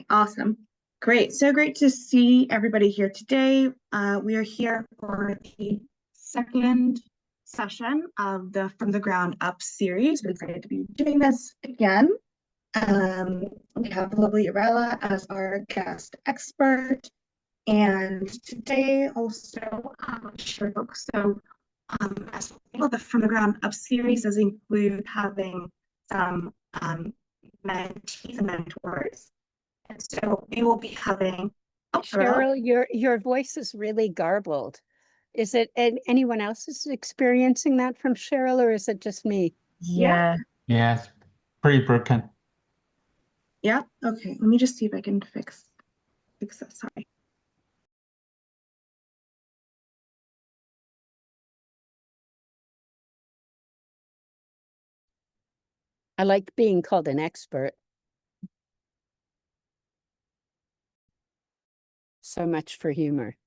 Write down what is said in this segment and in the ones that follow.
Awesome. Great. So great to see everybody here today. We are here for the second session of the From the Ground Up series. We're excited to be doing this again. We have lovely Erella as our guest expert. And today also, share folks. So as well, the From the Ground Up series does include having some mentees and mentors. And so we will be having Cheryl, your voice is really garbled. Is it anyone else is experiencing that from Cheryl, or is it just me? Yeah. Yes, pretty broken. Yeah. Okay. Let me just see if I can fix that. Sorry. I like being called an expert. So much for humor.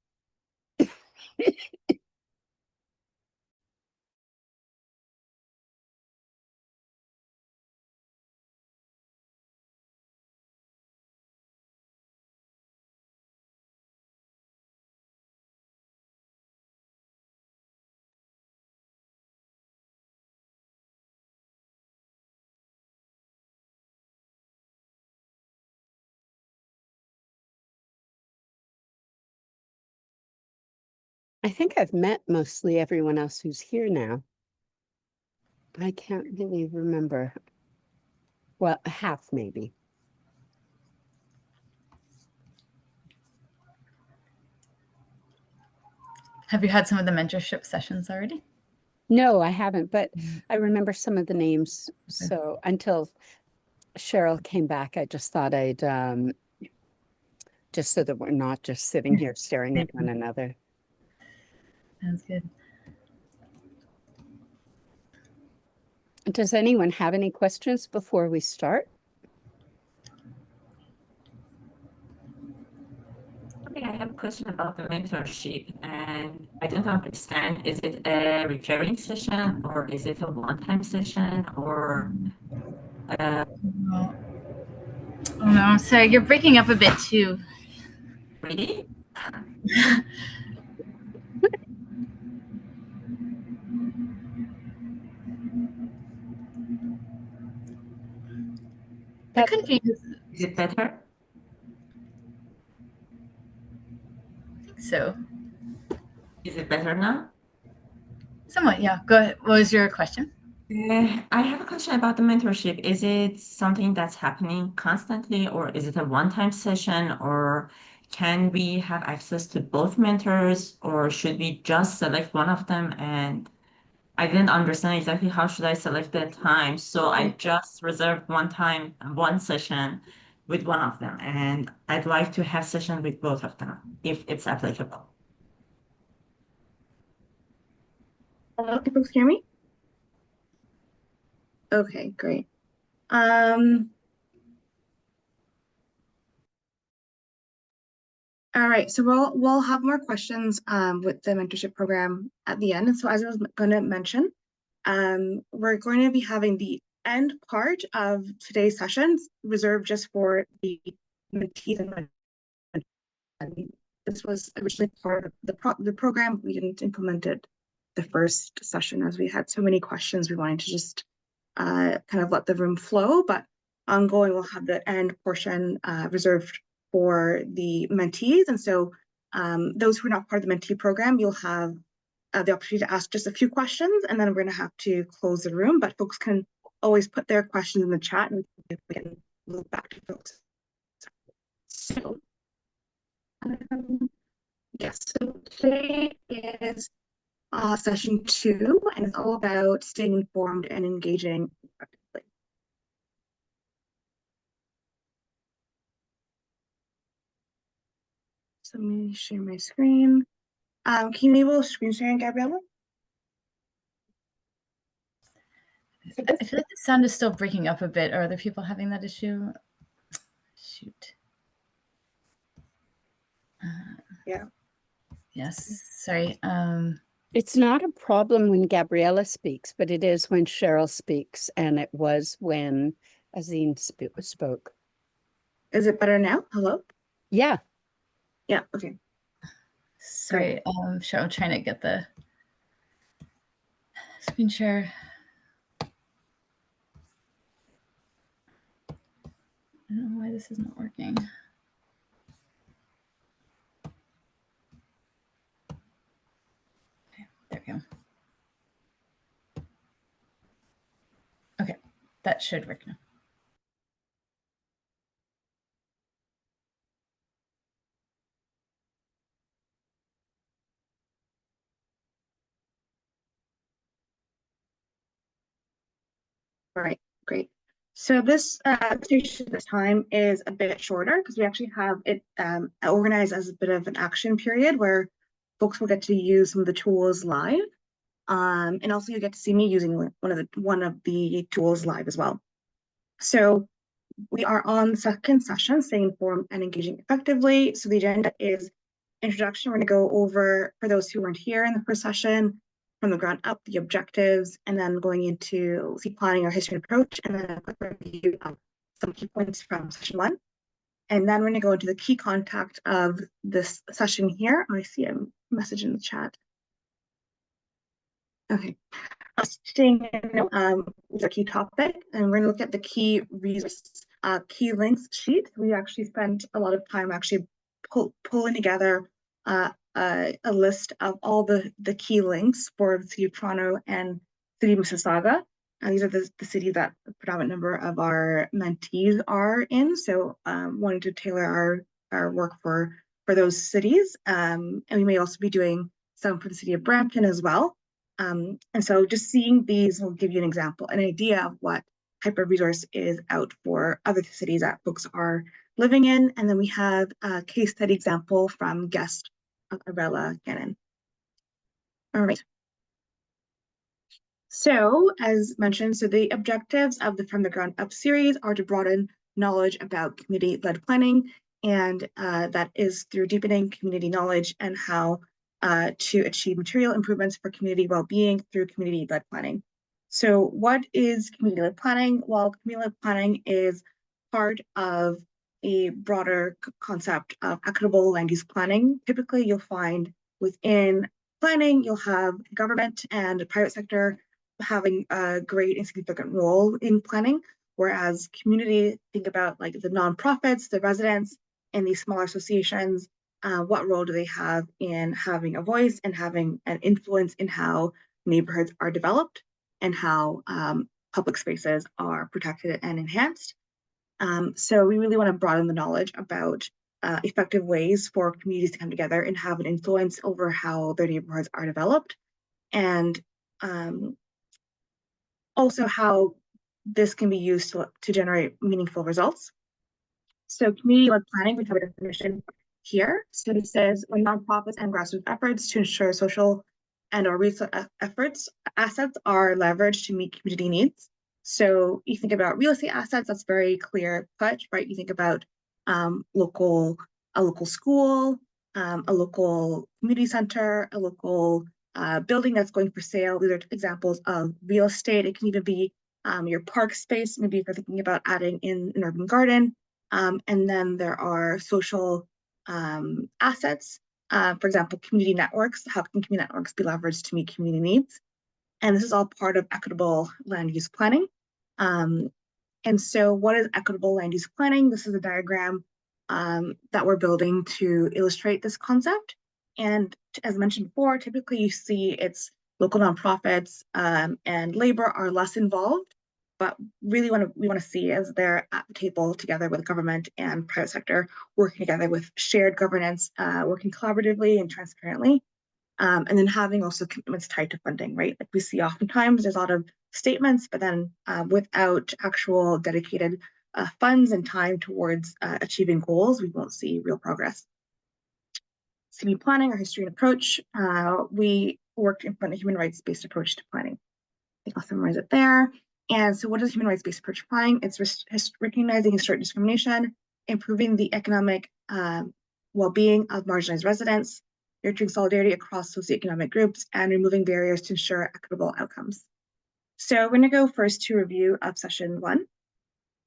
I think I've met mostly everyone else who's here now. I can't really remember. Well, half maybe. Have you had some of the mentorship sessions already? No, I haven't, but I remember some of the names. Okay. So until Cheryl came back, I just thought I'd just so that we're not just sitting here staring at one another. Sounds good. Does anyone have any questions before we start? Okay, I have a question about the mentorship, and I don't understand. Is it a recurring session, or is it a one-time session, or? Oh no, sorry, you're breaking up a bit too. Really? That could be. Is it better? I think so. Is it better now? Somewhat, yeah. Go ahead. What was your question? I have a question about the mentorship. Is it something that's happening constantly, or is it a one-time session, or can we have access to both mentors, or should we just select one of them? And I didn't understand exactly how should I select the time. So I just reserved one session with one of them, and I'd like to have session with both of them if it's applicable. Hello, can folks hear me? Okay, great. All right, so we'll have more questions with the mentorship program at the end. And so as I was going to mention, we're going to be having the end part of today's sessions reserved just for the mentees and this was originally part of the program. We didn't implement it the first session as we had so many questions. We wanted to just kind of let the room flow, but ongoing we'll have the end portion reserved for the mentees. And so those who are not part of the mentee program, you'll have the opportunity to ask just a few questions, and then we're going to have to close the room, but folks can always put their questions in the chat and we can look back to folks. So yes, so today is session 2, and it's all about staying informed and engaging effectively. So let me share my screen. Can you enable screen sharing, Gabriella? I feel like the sound is still breaking up a bit. Are other people having that issue? Shoot. Yeah. Yes, sorry. It's not a problem when Gabriella speaks, but it is when Cheryl speaks, and it was when Azine spoke. Is it better now? Hello? Yeah. Yeah, okay. Sorry, sure, I'm trying to get the screen share. I don't know why this is not working. Okay, there we go. Okay, that should work now. All right, great. So this presentation this time is a bit shorter because we actually have it organized as a bit of an action period where folks will get to use some of the tools live. And also you get to see me using one of the tools live as well. So we are on the second session, staying informed and engaging effectively. So the agenda is introduction. We're going to go over, for those who weren't here in the first session, from the ground up, the objectives, and then going into planning our history and approach, and then a quick review of some key points from session 1. And then we're going to go into the key contact of this session here. I see a message in the chat. Okay. Staying in with a key topic, and we're going to look at the key resources, key links sheet. We actually spent a lot of time actually pulling together a list of all the key links for the City of Toronto and City of Mississauga. And these are the cities that the predominant number of our mentees are in. So wanting to tailor our work for those cities. And we may also be doing some for the City of Brampton as well. And so just seeing these will give you an example, an idea of what type of resource is out for other cities that folks are living in. And then we have a case study example from Guest Speaker Erella Ganon. All right. So as mentioned, so the objectives of the From the Ground Up series are to broaden knowledge about community-led planning, and that is through deepening community knowledge and how to achieve material improvements for community well-being through community-led planning. So what is community-led planning? Well, community-led planning is part of a broader concept of equitable land use planning. Typically, you'll find within planning, you'll have government and the private sector having a great and significant role in planning, whereas community, think about like the nonprofits, the residents, and these smaller associations. What role do they have in having a voice and having an influence in how neighborhoods are developed and how public spaces are protected and enhanced? So we really want to broaden the knowledge about effective ways for communities to come together and have an influence over how their neighborhoods are developed, and also how this can be used to generate meaningful results. So community-led planning, we have a definition here. So it says when nonprofits and grassroots efforts to ensure social and or resource assets are leveraged to meet community needs. So you think about real estate assets, that's very clear cut, right? You think about a local school, a local community center, a local building that's going for sale. These are examples of real estate. It can even be your park space, maybe if you're thinking about adding in an urban garden. And then there are social assets, for example, community networks. How can community networks be leveraged to meet community needs? And this is all part of equitable land use planning. And so what is equitable land use planning? This is a diagram that we're building to illustrate this concept. And as mentioned before, typically you see it's local nonprofits and labor are less involved, but really we want to see as they're at the table together with government and private sector, working together with shared governance, working collaboratively and transparently. And then having also commitments tied to funding, right? Like we see oftentimes there's a lot of statements, but then without actual dedicated funds and time towards achieving goals, we won't see real progress. City planning, our history and approach, we worked in front of human rights-based approach to planning. I think I'll summarize it there. And so what is human rights-based approach to planning? It's recognizing historic discrimination, improving the economic well-being of marginalized residents, nurturing solidarity across socioeconomic groups, and removing barriers to ensure equitable outcomes. So we're going to go first to review of session 1.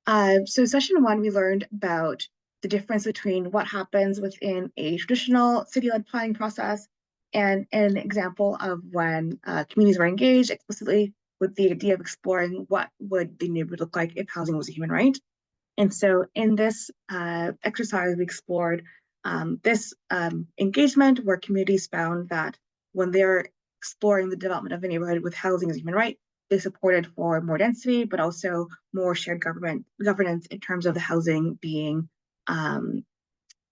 So session 1, we learned about the difference between what happens within a traditional city-led planning process and an example of when communities were engaged explicitly with the idea of exploring what would the neighborhood look like if housing was a human right. And so in this exercise, we explored this engagement where communities found that when they're exploring the development of a neighborhood with housing as a human right, they supported for more density, but also more shared governance in terms of the housing being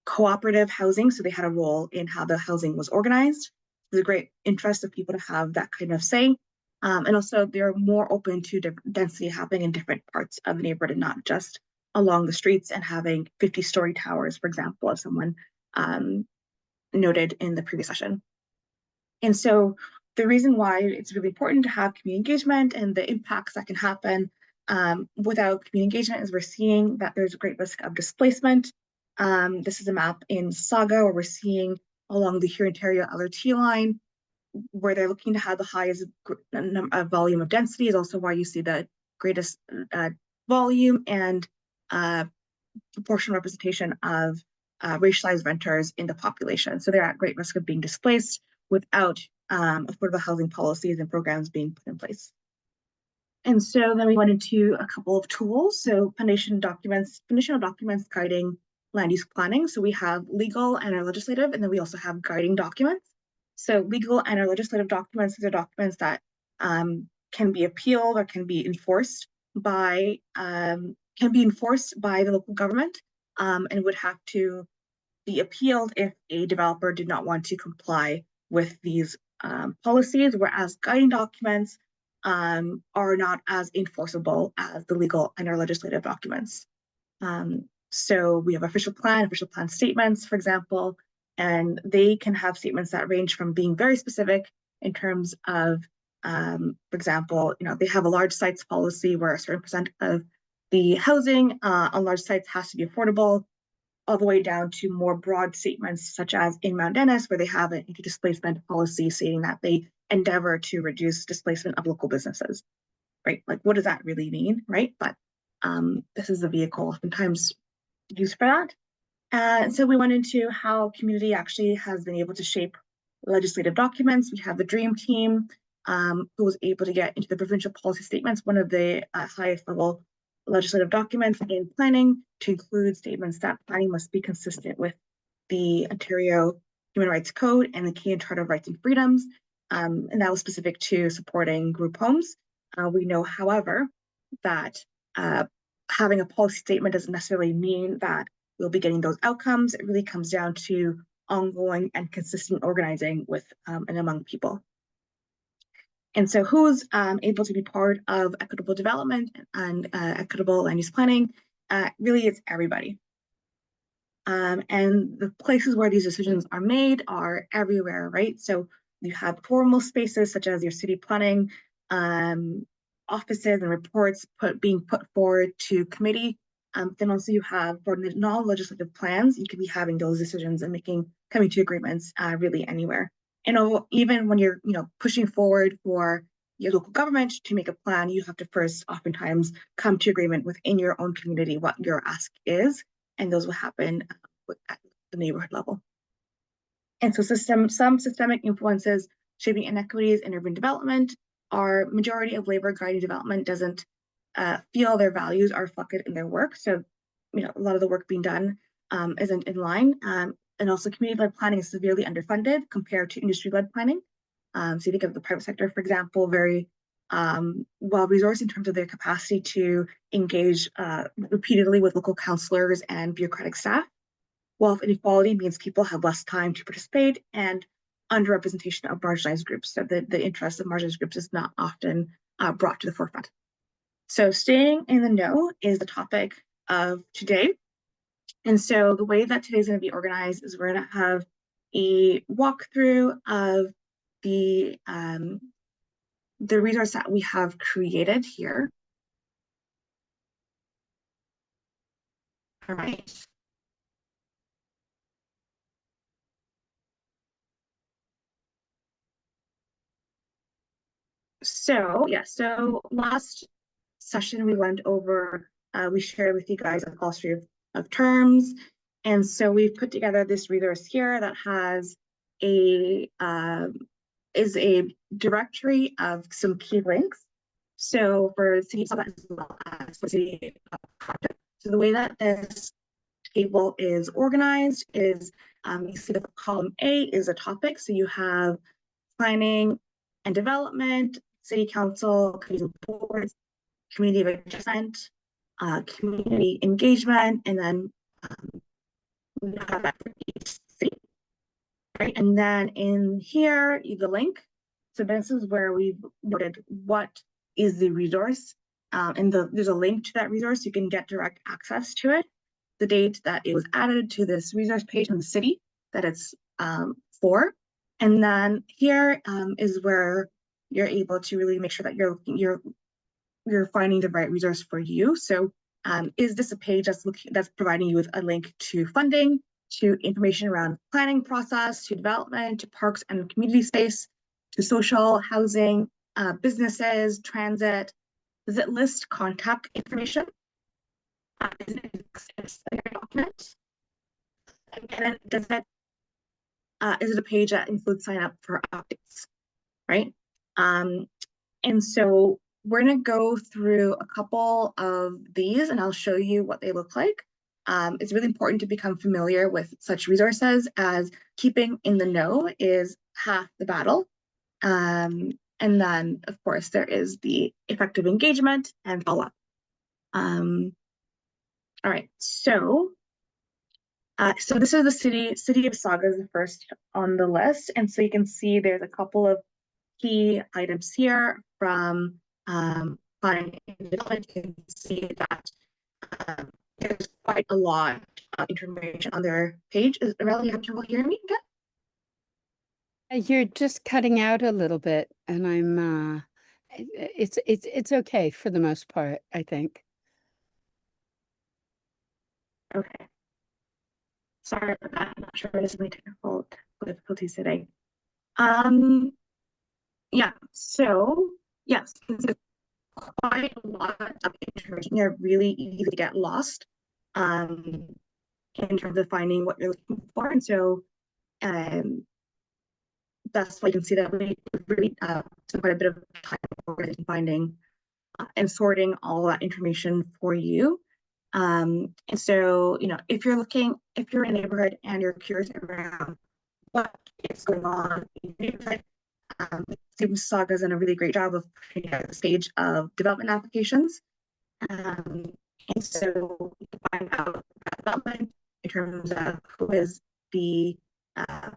cooperative housing. So they had a role in how the housing was organized. There's a great interest of people to have that kind of say. And also they're more open to density happening in different parts of the neighborhood and not just along the streets and having 50-story towers, for example, as someone noted in the previous session. And so the reason why it's really important to have community engagement and the impacts that can happen without community engagement is we're seeing that there's a great risk of displacement. This is a map in Saga where we're seeing along the Huron-Ontario LRT line where they're looking to have the highest volume of density is also why you see the greatest volume and proportional representation of racialized renters in the population. So they're at great risk of being displaced without affordable housing policies and programs being put in place. And so then we went into a couple of tools. So foundational documents guiding land use planning. So we have legal and our legislative, and then we also have guiding documents. So legal and our legislative documents, these are documents that can be appealed or can be enforced by the local government and would have to be appealed if a developer did not want to comply with these policies, whereas guiding documents are not as enforceable as the legal and our legislative documents. So we have official plan statements, for example, and they can have statements that range from being very specific in terms of, for example, they have a large sites policy where a certain percent of the housing on large sites has to be affordable, all the way down to more broad statements, such as in Mount Dennis, where they have an anti-displacement policy stating that they endeavor to reduce displacement of local businesses, right? Like, what does that really mean, right? But this is a vehicle oftentimes used for that. So we went into how community actually has been able to shape legislative documents. We have the DREAM team who was able to get into the provincial policy statements, one of the highest level legislative documents in planning, to include statements that planning must be consistent with the Ontario Human Rights Code and the Canadian Charter of Rights and Freedoms, and that was specific to supporting group homes. We know, however, that having a policy statement doesn't necessarily mean that we'll be getting those outcomes. It really comes down to ongoing and consistent organizing with and among people. And so who's able to be part of equitable development and equitable land use planning? Really, it's everybody. And the places where these decisions are made are everywhere, right? So you have formal spaces such as your city planning offices and reports being put forward to committee. Then also you have for non-legislative plans, you could be having those decisions and coming to agreements really anywhere. And even when you're pushing forward for your local government to make a plan, you have to first oftentimes come to agreement within your own community what your ask is, and those will happen at the neighborhood level. And so some systemic influences shaping inequities in urban development are majority of labor guiding development doesn't feel their values are reflected in their work. So a lot of the work being done isn't in line. And also community-led planning is severely underfunded compared to industry-led planning. So you think of the private sector, for example, very well-resourced in terms of their capacity to engage repeatedly with local councillors and bureaucratic staff. Wealth inequality means people have less time to participate, and underrepresentation of marginalized groups. So the interest of marginalized groups is not often brought to the forefront. So staying in the know is the topic of today. And so the way that today's going to be organized is we're going to have a walkthrough of the resource that we have created here. All right. So last session we went over we shared with you guys a glossary of terms. And so we've put together this resource here that has is a directory of some key links. So for city as well as for city project. So the way that this table is organized is you see the column A is a topic. So you have planning and development, city council, committees and boards, community engagement, community engagement, and then we have that for each city, right? And then in here, the link. So this is where we've noted what is the resource, and there's a link to that resource. You can get direct access to it, the date that it was added to this resource page in the city that it's for. And then here is where you're able to really make sure that you're finding the right resource for you. So is this a page that's providing you with a link to funding, to information around planning process, to development, to parks and community space, to social housing, businesses, transit? Does it list contact information? Is it a document? And does it is it a page that includes sign up for updates, right? And so we're going to go through a couple of these and I'll show you what they look like. It's really important to become familiar with such resources, as keeping in the know is half the battle. And then, of course, there is the effective engagement and follow-up. All right, so this is the city of Mississauga is the first on the list. And so you can see there's a couple of key items here from planning and development. You can see that there's quite a lot of information on their page. Is Erella, you have trouble hearing me again? You're just cutting out a little bit, and I'm it's okay for the most part, I think. Okay. Sorry for that. I'm not sure what is my technical difficulties today. Yeah, so yes, there's quite a lot of information here, really easy to get lost in terms of finding what you're looking for. And so that's why you can see that we really spent quite a bit of time in finding and sorting all that information for you. And so, you know, if you're in a neighborhood and you're curious around what is going on in the neighborhood, Mississauga has done a really great job of putting out the stage of development applications. And so you can find out development in terms of who is the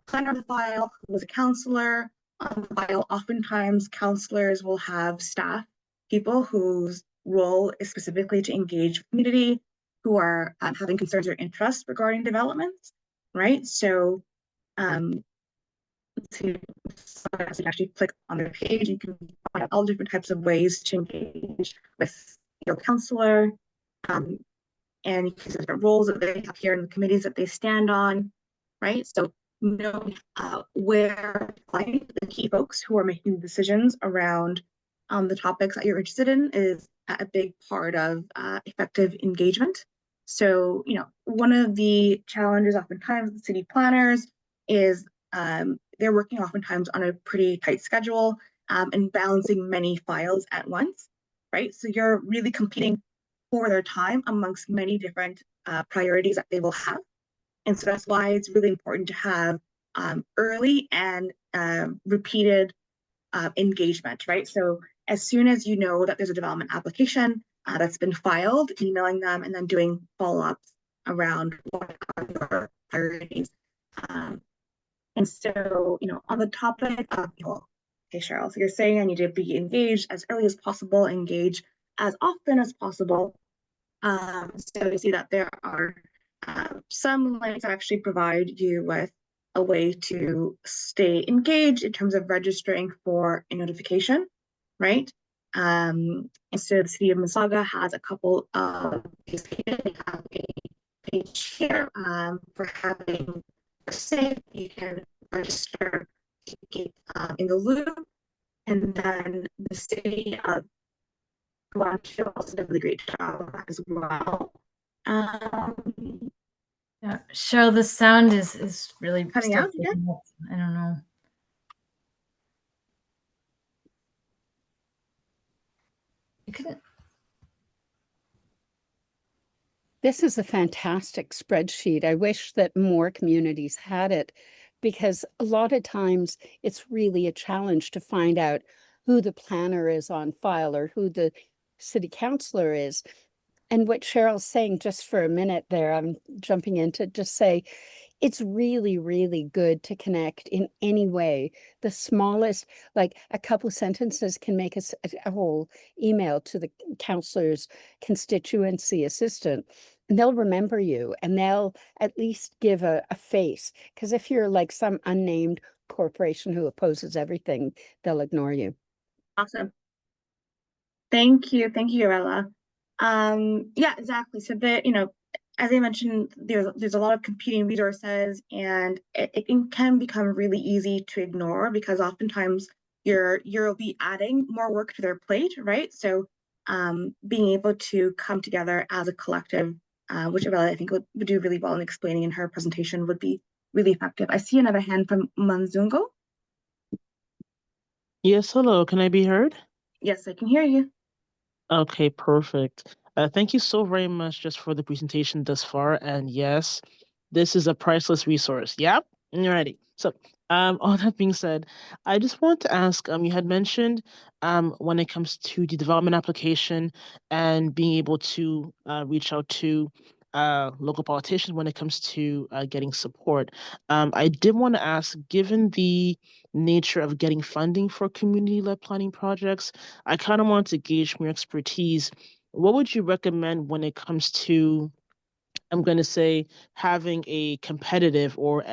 planner of the file, who was a councillor on the file. Oftentimes, councillors will have staff people whose role is specifically to engage community who are having concerns or interests regarding developments, right? So to actually click on their page, you can find out all different types of ways to engage with your councillor, and you can see different roles that they have here in the committees that they stand on, right? So know where to find the key folks who are making decisions around the topics that you're interested in is a big part of effective engagement. So, you know, one of the challenges oftentimes with city planners is they're working oftentimes on a pretty tight schedule and balancing many files at once, right? So you're really competing for their time amongst many different priorities that they will have. And so that's why it's really important to have early and repeated engagement, right? So as soon as you know that there's a development application that's been filed, emailing them and then doing follow-ups around what are your priorities. And so, you know, on the topic of, okay, Cheryl, so you're saying I need to be engaged as early as possible, engage as often as possible. So you see that there are some links that actually provide you with a way to stay engaged in terms of registering for a notification, right? And so the city of Mississauga has a couple of these pages. We have a page here for having a say. You can register to keep in the loop. And then the city of Guangzhou also did a really great job of that as well. Yeah, Cheryl, the sound is really Cutting still out again? breaking up. I don't know. You couldn't. This is a fantastic spreadsheet. I wish that more communities had it, because a lot of times it's really a challenge to find out who the planner is on file or who the city councillor is. And what Cheryl's saying, just for a minute there, I'm jumping in to just say, it's really, really good to connect in any way. The smallest, like a couple sentences can make a whole email to the councillor's constituency assistant, and they'll remember you and they'll at least give a face. Because if you're like some unnamed corporation who opposes everything, they'll ignore you. Awesome. Thank you, Erella. Yeah, exactly. So as I mentioned, there's a lot of competing resources, and it can become really easy to ignore, because oftentimes you'll be adding more work to their plate, right? So being able to come together as a collective, which Erella, I think would do really well in explaining in her presentation, would be really effective. I see another hand from Manzungo. Yes, hello. Can I be heard? Yes, I can hear you. Okay, perfect. Thank you so very much just for the presentation thus far. And yes, this is a priceless resource. Yep, alrighty. So, all that being said, I just want to ask, you had mentioned, when it comes to the development application and being able to reach out to local politicians when it comes to getting support. I did want to ask, given the nature of getting funding for community-led planning projects, I kind of want to gauge from your expertise. What would you recommend when it comes to, I'm going to say, having a competitive or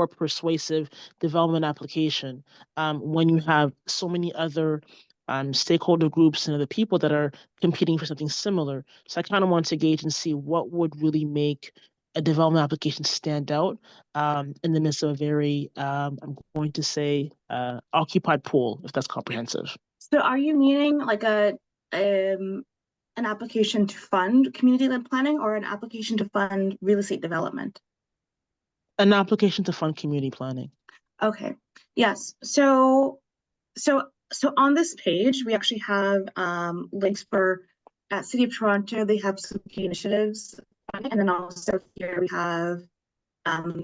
persuasive development application when you have so many other stakeholder groups and other people that are competing for something similar? So I kind of want to gauge and see what would really make a development application stand out in the midst of a very, I'm going to say, occupied pool, if that's comprehensive. So are you meaning like an application to fund community-led planning, or an application to fund real estate development? An application to fund community planning. Okay. Yes. So on this page, we actually have links for at City of Toronto. They have some key initiatives, and then also here we have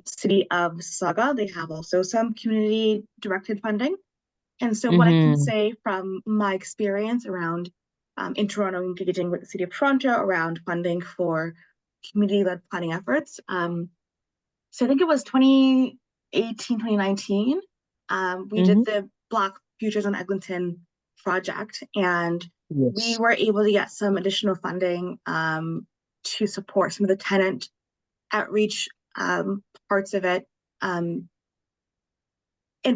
City of Mississauga. They have also some community-directed funding. And so what I can say from my experience around in Toronto, engaging with the City of Toronto around funding for community-led planning efforts. So I think it was 2018, 2019. We did the Black Futures on Eglinton project, and we were able to get some additional funding to support some of the tenant outreach parts of it. In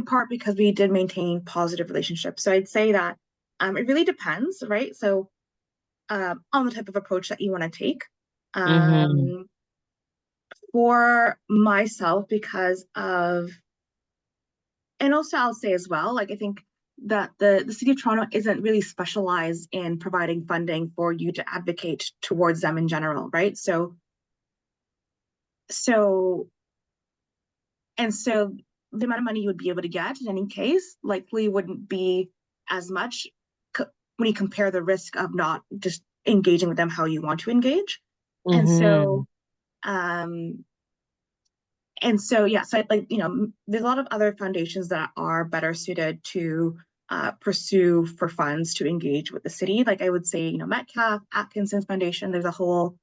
part because we did maintain positive relationships. So I'd say that it really depends, right? So on the type of approach that you want to take. For myself, because of, and also I'll say as well, like I think that the City of Toronto isn't really specialized in providing funding for you to advocate towards them in general, right? So the amount of money you would be able to get in any case likely wouldn't be as much when you compare the risk of not just engaging with them how you want to engage. And so yeah, so like, there's a lot of other foundations that are better suited to pursue for funds to engage with the city. Like I would say, Metcalf, Atkinson's Foundation, there's a whole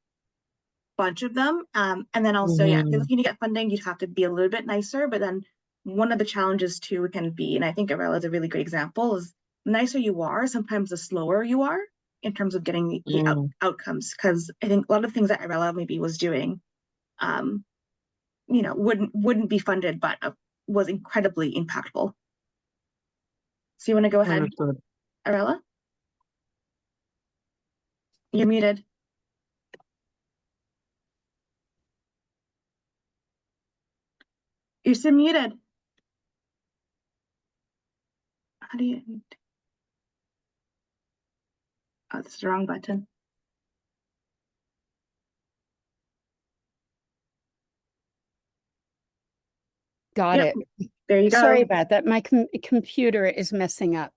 bunch of them. And then also, yeah, if you're looking to get funding, you'd have to be a little bit nicer. But then one of the challenges too can be, and I think Erella is a really great example, is the nicer you are, sometimes the slower you are in terms of getting the outcomes. Because I think a lot of things that Erella maybe was doing, wouldn't be funded, but was incredibly impactful. So you want to go ahead, Erella? You're muted. You're still muted. How do you? Oh, that's the wrong button. Got Yep. it. There you go. Sorry about that. My computer is messing up.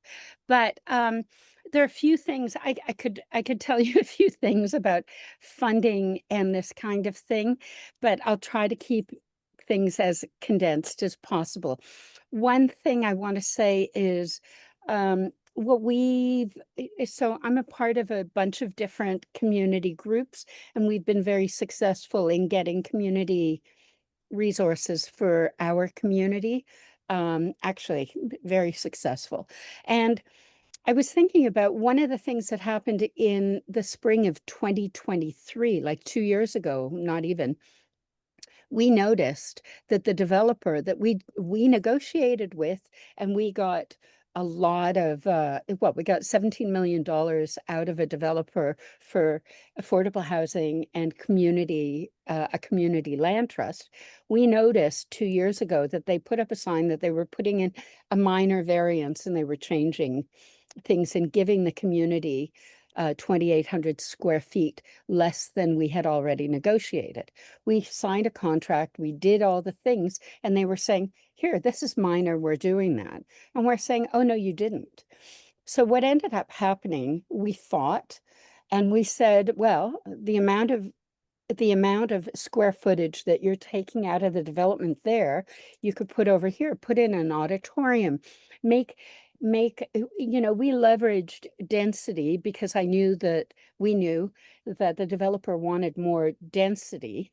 But there are a few things I could tell you a few things about funding and this kind of thing, but I'll try to keep things as condensed as possible. One thing I want to say is what so I'm a part of a bunch of different community groups, and we've been very successful in getting community resources for our community. Actually, very successful. And I was thinking about one of the things that happened in the spring of 2023, like 2 years ago, not even. We noticed that the developer that we negotiated with, and we got a lot of we got $17 million out of a developer for affordable housing and community a community land trust. We noticed 2 years ago that they put up a sign that they were putting in a minor variance, and they were changing things and giving the community 2,800 square feet less than we had already negotiated. We signed a contract, we did all the things, and they were saying, here, this is minor, we're doing that. And we're saying, oh, no, you didn't. So what ended up happening, we fought, and we said, well, the amount of square footage that you're taking out of the development there, you could put over here, put in an auditorium, make, we leveraged density because we knew that the developer wanted more density.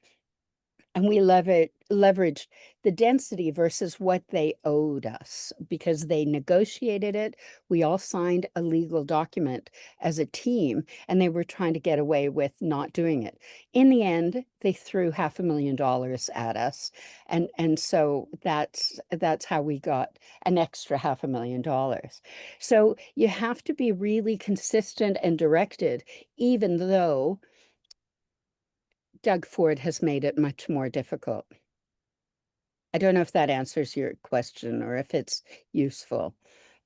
And we leveraged the density versus what they owed us because they negotiated it. We all signed a legal document as a team, and they were trying to get away with not doing it. In the end, they threw $500,000 at us. And so that's how we got an extra $500,000. So you have to be really consistent and directed, even though Doug Ford has made it much more difficult. I don't know if that answers your question or if it's useful,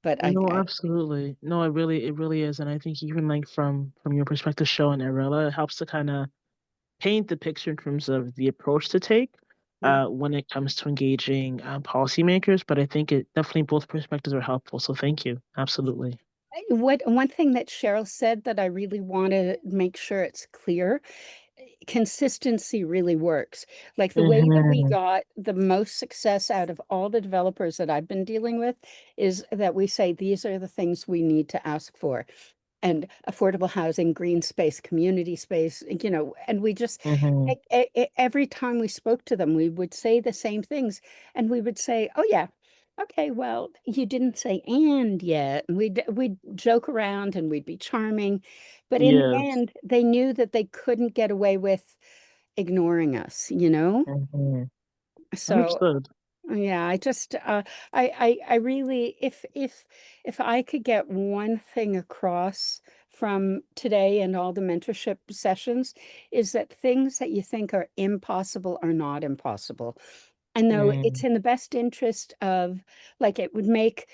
but No, absolutely. No, it really is. And I think even like from your perspective, Show and Erella, it helps to kind of paint the picture in terms of the approach to take when it comes to engaging policymakers. But I think it definitely both perspectives are helpful. So thank you. Absolutely. one thing that Cheryl said that I really want to make sure it's clear, consistency really works. Like the way that we got the most success out of all the developers that I've been dealing with is that we say, these are the things we need to ask for. And affordable housing, green space, community space, and we just, every time we spoke to them, we would say the same things. And we would say, oh yeah, okay, well, you didn't say and yet. And we'd joke around and we'd be charming. But in the Yes. end, they knew that they couldn't get away with ignoring us, So Understood. yeah, I just I really, if I could get one thing across from today and all the mentorship sessions, is that things that you think are impossible are not impossible. And though it's in the best interest of, like, it would make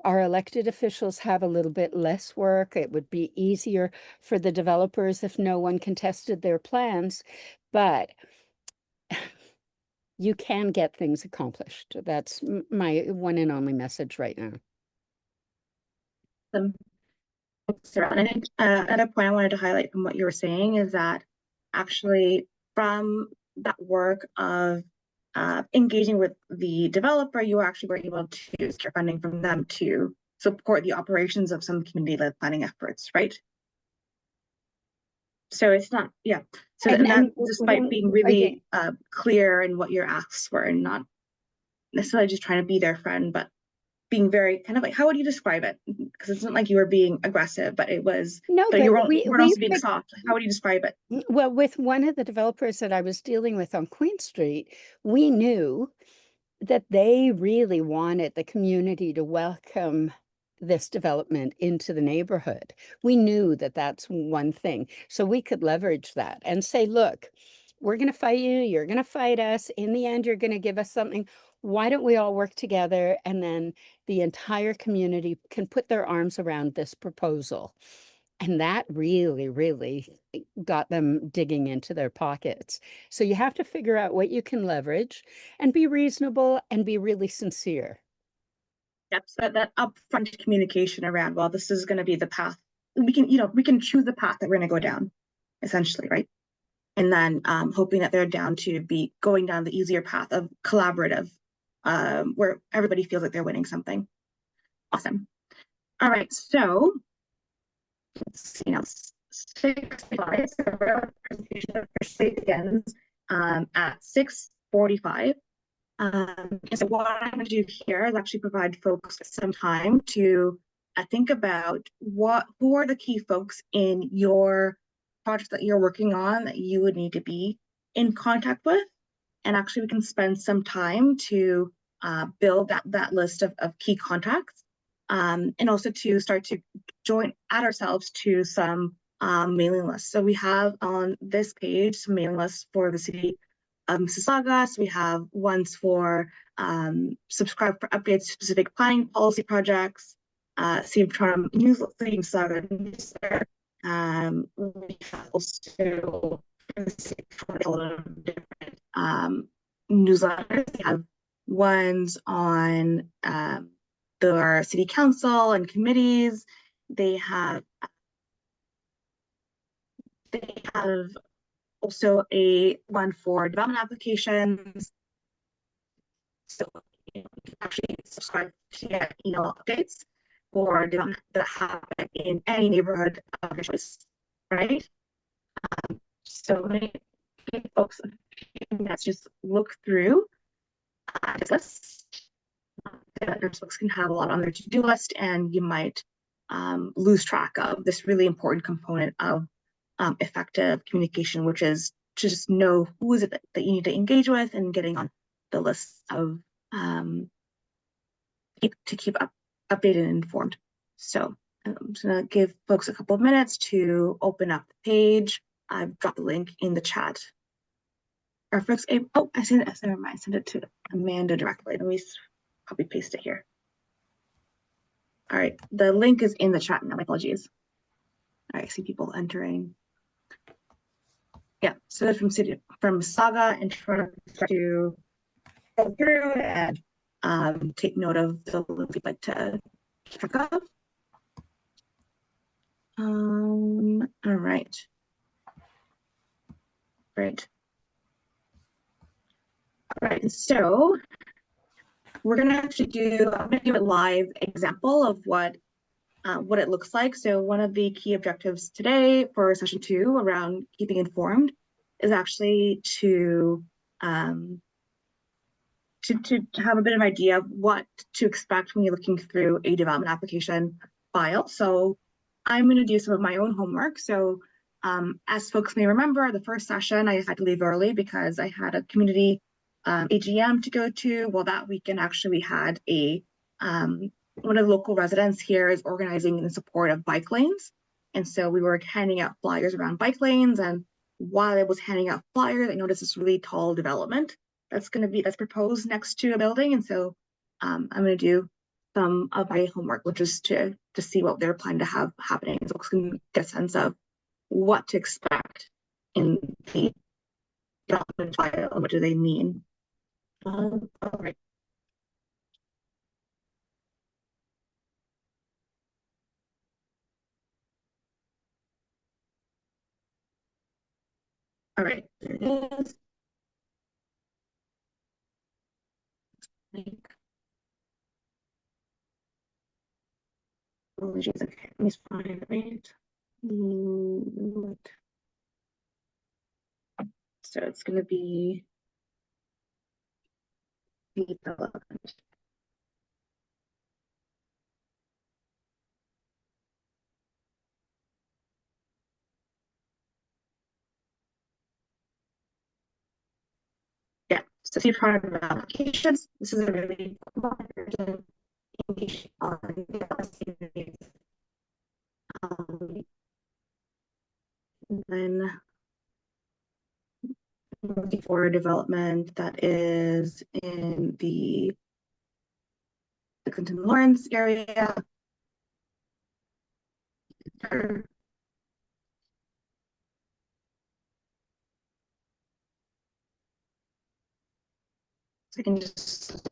our elected officials have a little bit less work. It would be easier for the developers if no one contested their plans, but you can get things accomplished. That's my one and only message right now. Sarah, and I think another point I wanted to highlight from what you were saying is that actually from that work of engaging with the developer, you actually were able to secure funding from them to support the operations of some community-led planning efforts, right? So it's not, yeah. So that despite being really clear in what your asks were and not necessarily just trying to be their friend, but being very kind of like, how would you describe it? Because it's not like you were being aggressive, but it was, no, but you weren't also being soft. How would you describe it? Well, with one of the developers that I was dealing with on Queen Street, we knew that they really wanted the community to welcome this development into the neighborhood. We knew that that's one thing. So we could leverage that and say, look, we're going to fight you. You're going to fight us. In the end, you're going to give us something. Why don't we all work together? And then the entire community can put their arms around this proposal. And that really, really got them digging into their pockets. So you have to figure out what you can leverage and be reasonable and be really sincere. Yep, so that upfront communication around, well, this is going to be the path. We can choose the path that we're going to go down, essentially, right? And then hoping that they're down to be going down the easier path of collaborative, where everybody feels like they're winning something. Awesome. All right, so let's see now. 6:45, so our presentation officially begins at 6:45. And so what I'm going to do here is actually provide folks some time to think about who are the key folks in your project that you're working on that you would need to be in contact with. And actually we can spend some time to build that list of key contacts, and also to start to add ourselves to some mailing lists. So we have on this page some mailing lists for the city of Mississauga. So we have ones for subscribe for updates to specific planning policy projects, City of Toronto newsletter, Mississauga newsletter. We have also different newsletters. We have ones on our city council and committees. They have also a one for development applications. So you can actually subscribe to get email updates for development that happen in any neighborhood of your choice, right? So many folks, let's just look through this list. Folks can have a lot on their to-do list, and you might lose track of this really important component of effective communication, which is to just know who is it that you need to engage with and getting on the list of to keep updated and informed. So I'm just going to give folks a couple of minutes to open up the page. I've dropped the link in the chat. Are folks able? Oh, I sent it. Never mind. I sent it to Amanda directly. Let me copy paste it here. All right, the link is in the chat now. My apologies. All right, I see people entering. Yeah, so from Mississauga and Toronto to go through and take note of the link you'd like to check out. All right. Great. All right, so we're gonna actually I'm gonna do a live example of what it looks like. So one of the key objectives today for session 2 around keeping informed is actually to have a bit of idea of what to expect when you're looking through a development application file. So I'm going to do some of my own homework. So as folks may remember, the first session I had to leave early because I had a community AGM to go to. Well, that weekend actually we had one of the local residents here is organizing in support of bike lanes. And so we were handing out flyers around bike lanes. And while I was handing out flyers, I noticed this really tall development that's proposed next to a building. And so I'm going to do some of my homework, which is to see what they're planning to have happening. So folks can get a sense of what to expect in the development file and what do they mean. All right. All right, there it is. Apologies, okay, let me find it right. So it's going to be development. Yeah, so see part of applications. This is a really important English and then for development that is in the Clinton Lawrence area. So I can just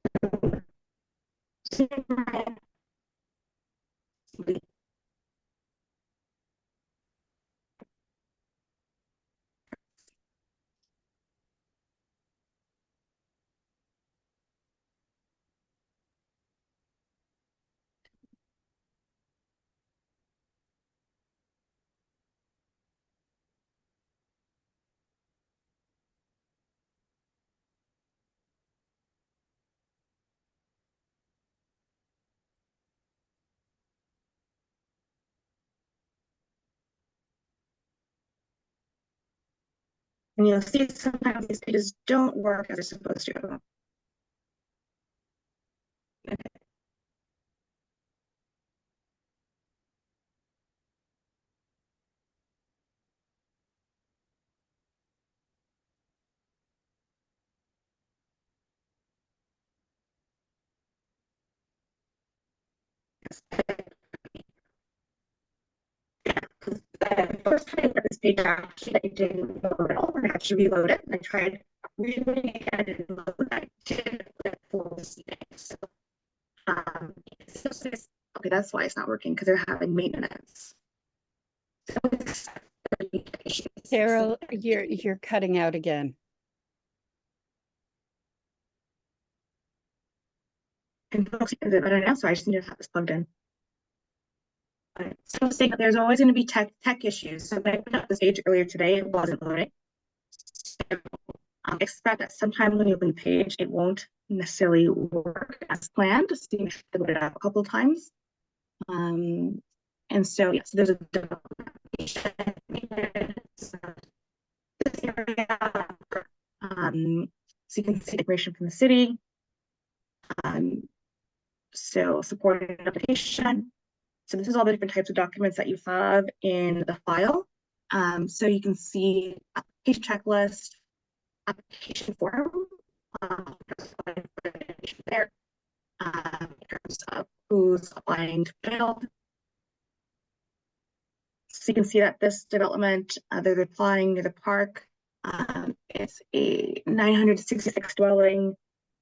and you'll see sometimes these pages don't work as they're supposed to. The first time that this page actually I didn't load it all, I had to reload it. And I tried reloading it again and load I did it for this thing. So okay, that's why it's not working, because they're having maintenance. So Carol, you're cutting out again. and folks, is it better now? So I just need to have this plugged in. So I'm saying that there's always going to be tech issues. So when I put up this page earlier today, it wasn't loading. So expect that sometime when you open the page, it won't necessarily work as planned. So you have to load it up a couple of times. And so yes, there's a this area. So you can see information from the city. So supporting application. So this is all the different types of documents that you have in the file. So you can see application checklist, application form, there, in terms of who's applying to build. So you can see that this development, they're applying near the park. It's a 966 dwelling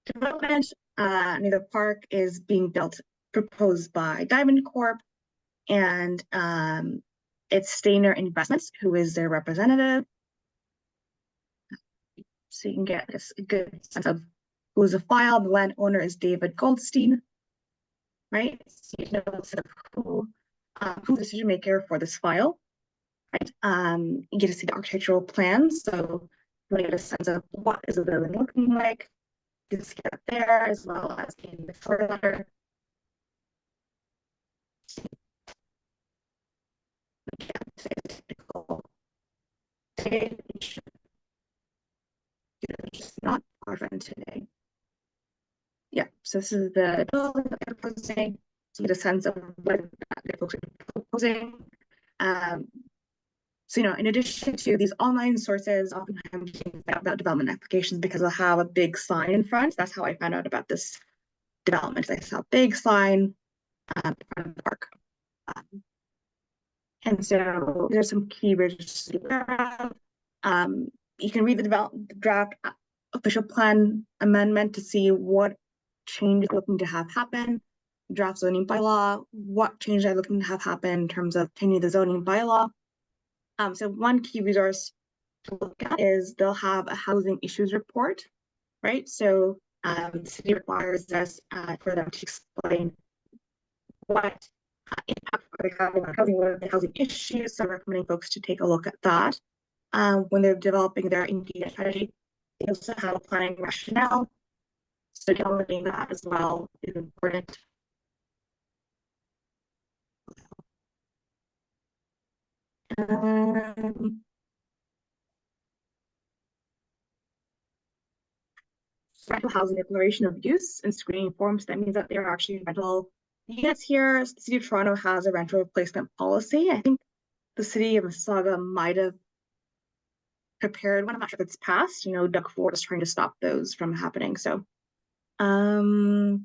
development. Near the park is being built, proposed by Diamond Corp. And it's Stainer Investments, who is their representative. So you can get a good sense of who's a file. The landowner is David Goldstein, right? So you know sort of who's the decision maker for this file, right? You get to see the architectural plans, so you get a sense of what is the building looking like. You can see it there, as well as in the cover letter. Just not orphan today. Yeah, so this is the building that they're proposing. So you get a sense of what they're proposing. So, you know, in addition to these online sources, oftentimes about development applications because they'll have a big sign in front. That's how I found out about this development. I saw a big sign in front of the park. And so there's some keywords to be aware of. You can read the draft official plan amendment to see what changes you're looking to have happen. Draft zoning bylaw, what changes are looking to have happen in terms of changing the zoning bylaw. So one key resource to look at is they'll have a housing issues report, right? So the city requires us for them to explain what impact are they having on housing, what are the housing issues. So I'm recommending folks to take a look at that when they're developing their engagement strategy. They also have a planning rationale. So downloading that as well is important. Rental housing declaration of use and screening forms. That means that there are actually rental units here. The City of Toronto has a rental replacement policy. I think the City of Mississauga might have prepared one. I'm not sure if it's passed. You know, Doug Ford is trying to stop those from happening. So, okay.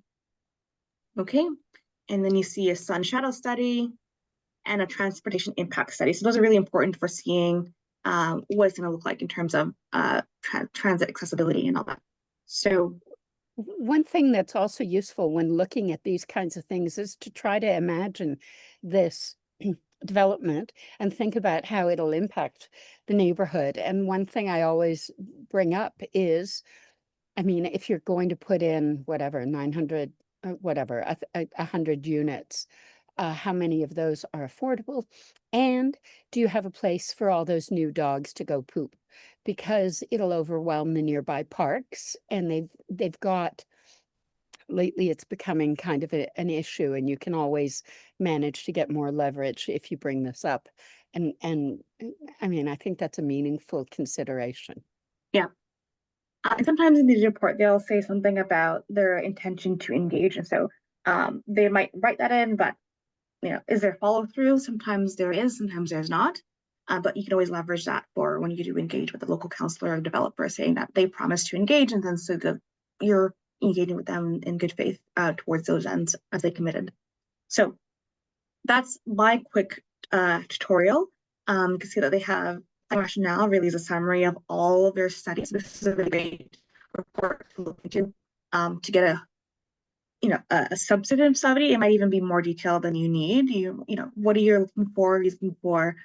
And then you see a sun shadow study and a transportation impact study. So those are really important for seeing what it's going to look like in terms of transit accessibility and all that. So One thing that's also useful when looking at these kinds of things is to try to imagine this development and think about how it'll impact the neighborhood. And one thing I always bring up is, I mean, if you're going to put in whatever, 900, whatever, 100 units, how many of those are affordable? And do you have a place for all those new dogs to go poop? Because it'll overwhelm the nearby parks, and they've got, lately it's becoming kind of an issue, and you can always manage to get more leverage if you bring this up. And I mean, I think that's a meaningful consideration. Yeah. And sometimes in the report, they'll say something about their intention to engage. And so they might write that in, but is there follow through? Sometimes there is, sometimes there's not. But you can always leverage that for when you do engage with the local councillor or developer, saying that they promised to engage, and then so you're engaging with them in good faith towards those ends as they committed. So that's my quick tutorial. You can see that they have rationale really is a summary of all of their studies. This is a really great report to look into to get a substantive study. It might even be more detailed than you need. What are you looking for? Are you looking for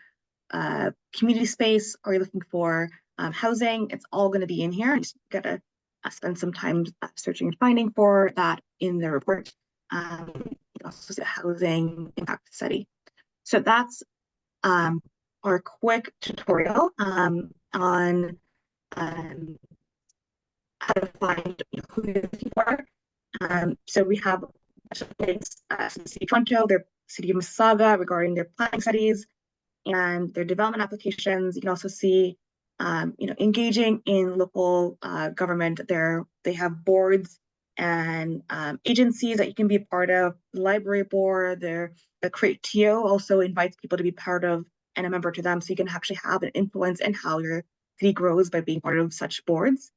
community space? Are you looking for housing? It's all going to be in here. You just gotta spend some time searching and finding for that in the report. You also see a housing impact study. So that's our quick tutorial on how to find who you're looking for. So we have links from the City of Toronto, their City of Mississauga regarding their planning studies and their development applications. You can also see, engaging in local government. They have boards and agencies that you can be a part of. The library board, the Create TO also invites people to be part of and a member to them, so you can actually have an influence in how your city grows by being part of such boards.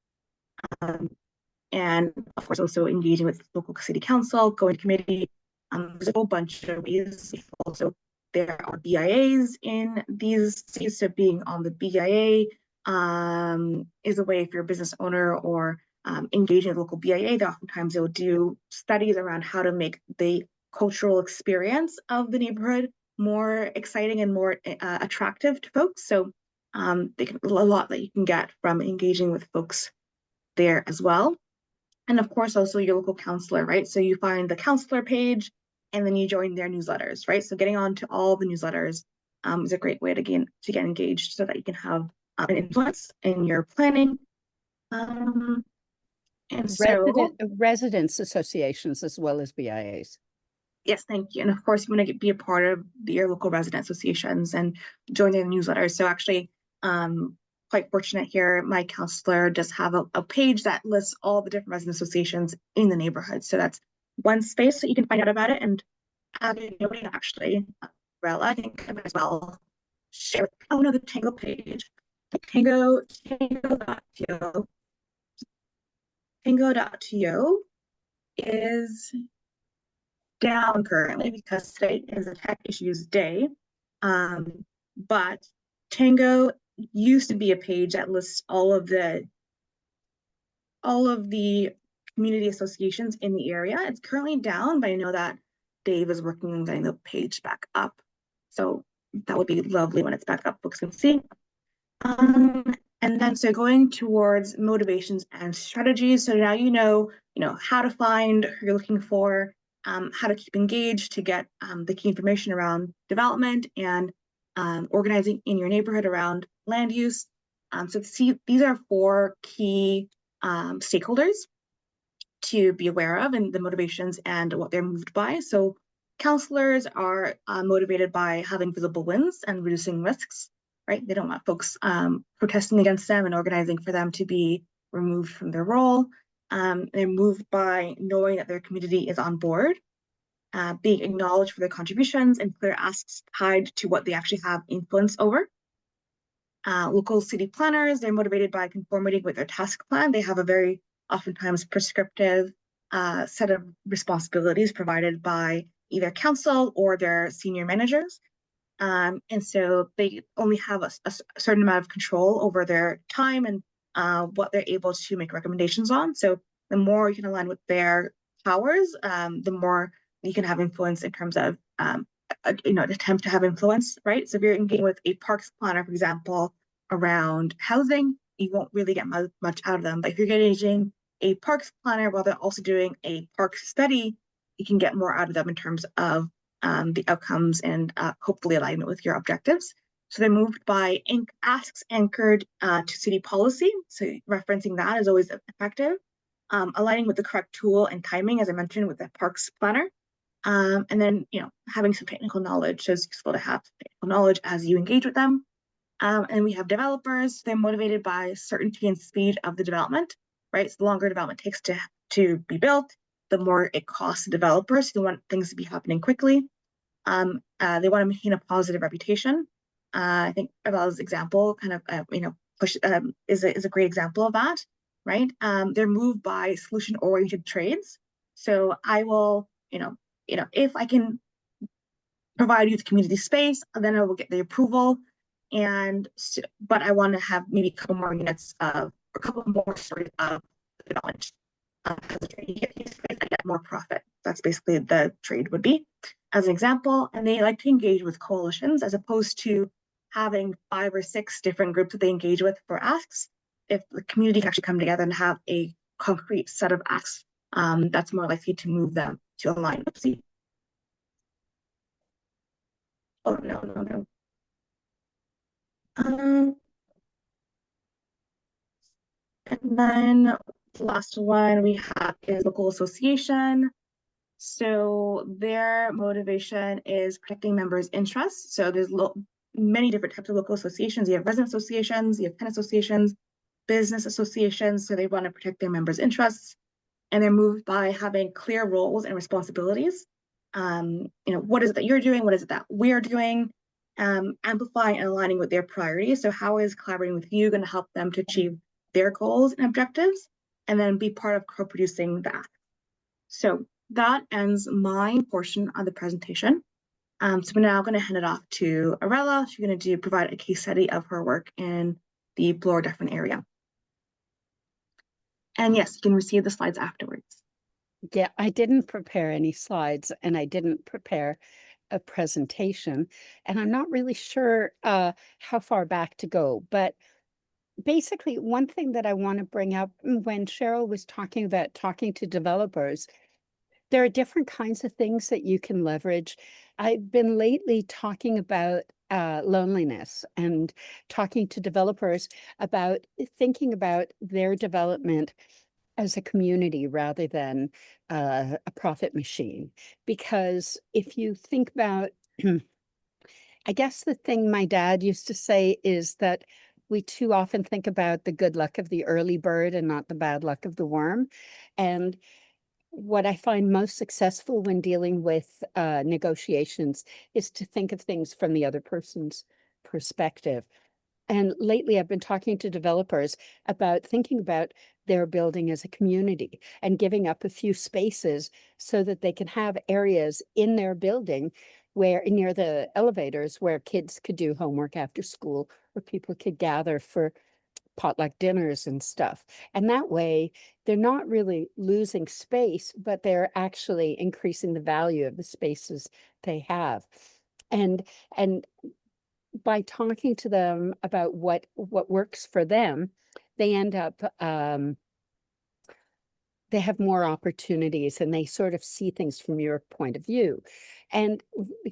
And of course, also engaging with local city council, going to committee. There's a whole bunch of ways. Also, there are BIAs in these cities, so being on the BIA is a way if you're a business owner or engaging with local BIA. That oftentimes they'll do studies around how to make the cultural experience of the neighborhood more exciting and more attractive to folks. So they can a lot that you can get from engaging with folks there as well. And of course, also your local councillor, right? So you find the councillor page and then you join their newsletters, right? So getting on to all the newsletters is a great way to get engaged so that you can have an influence in your planning. And residents associations as well as BIAs. Yes, thank you. And of course, you want to be a part of your local resident associations and join their newsletters. So actually, quite fortunate here, my councillor does have a page that lists all the different resident associations in the neighborhood. So that's one space that you can find out about it. And having noted actually, Erella, I think I might as well share. Oh no, the Tango page. The Tango.to is down currently because today is a tech issues day. But Tango used to be a page that lists all of the community associations in the area. It's currently down, but I know that Dave is working on getting the page back up. So that would be lovely when it's back up, folks can see. And then so going towards motivations and strategies. So now you know how to find who you're looking for, how to keep engaged to get the key information around development and organizing in your neighborhood around land use. So these are 4 key stakeholders to be aware of and the motivations and what they're moved by. So councillors are motivated by having visible wins and reducing risks, right? They don't want folks protesting against them and organizing for them to be removed from their role. They're moved by knowing that their community is on board, being acknowledged for their contributions and clear asks tied to what they actually have influence over. Local city planners, they're motivated by conformity with their task plan. They have a very oftentimes prescriptive set of responsibilities provided by either council or their senior managers. And so they only have a certain amount of control over their time and what they're able to make recommendations on. So the more you can align with their powers, the more you can have influence in terms of, attempt to have influence, right? So if you're engaging with a parks planner, for example, around housing, you won't really get much out of them. But if you're engaging a parks planner while they're also doing a parks study, you can get more out of them in terms of the outcomes and hopefully alignment with your objectives. So they're moved by asks anchored to city policy. So referencing that is always effective. Aligning with the correct tool and timing, as I mentioned, with the parks planner. And then, having some technical knowledge. So it's useful to have technical knowledge as you engage with them. And we have developers. They're motivated by certainty and speed of the development, right? So the longer development takes to be built, the more it costs the developers. They want things to be happening quickly. They want to maintain a positive reputation. I think Erella's example kind of, is a great example of that, right? They're moved by solution-oriented trades. So I will, if I can provide you with community space, then I will get the approval. But I want to have maybe a couple more units of, or a couple more stories of development. You get more profit. That's basically the trade would be, as an example. And they like to engage with coalitions as opposed to having 5 or 6 different groups that they engage with for asks. If the community can actually come together and have a concrete set of asks, that's more likely to move them to align with the. Oh, no. And then the last one we have is local association. So their motivation is protecting members' interests. So there's many different types of local associations. You have resident associations, you have tenant associations, business associations. So they want to protect their members' interests. And they're moved by having clear roles and responsibilities. What is it that you're doing? What is it that we're doing? Amplifying and aligning with their priorities. So how is collaborating with you going to help them to achieve their goals and objectives? And then be part of co-producing that. So that ends my portion of the presentation. So we're now going to hand it off to Erella. She's going to provide a case study of her work in the Bloor Dufferin area. And yes, you can receive the slides afterwards. Yeah, I didn't prepare any slides and I didn't prepare a presentation, and I'm not really sure how far back to go, but basically one thing that I want to bring up when Cheryl was talking about talking to developers, there are different kinds of things that you can leverage. I've been lately talking about loneliness and talking to developers about thinking about their development as a community rather than a profit machine. Because if you think about, I guess the thing my dad used to say is that we too often think about the good luck of the early bird and not the bad luck of the worm. And what I find most successful when dealing with negotiations is to think of things from the other person's perspective. And lately I've been talking to developers about thinking about their building as a community and giving up a few spaces so that they can have areas in their building where near the elevators where kids could do homework after school, or people could gather for potluck dinners and stuff. And that way they're not really losing space, but they're actually increasing the value of the spaces they have. And by talking to them about what works for them, they end up they have more opportunities and they sort of see things from your point of view. And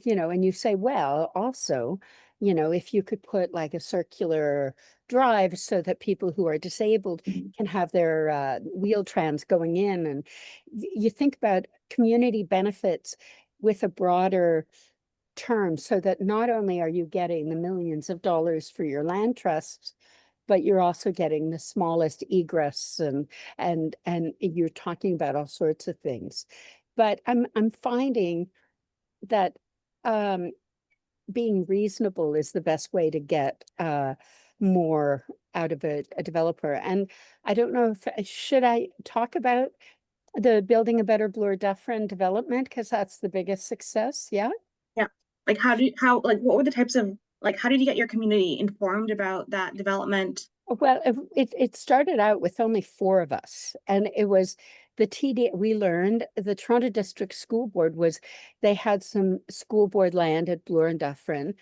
and you say, well, also, if you could put like a circular drive so that people who are disabled can have their wheel trams going in, and you think about community benefits with a broader term, so that not only are you getting the millions of dollars for your land trusts, but you're also getting the smallest egress, and you're talking about all sorts of things. But I'm finding that being reasonable is the best way to get more out of a developer. And I don't know if should I talk about the Building a Better Bloor Dufferin development, because that's the biggest success. Yeah. Like what were the types of, how did you get your community informed about that development? Well, it started out with only 4 of us, and it was the we learned the Toronto District School Board they had some school board land at Bloor and Dufferin,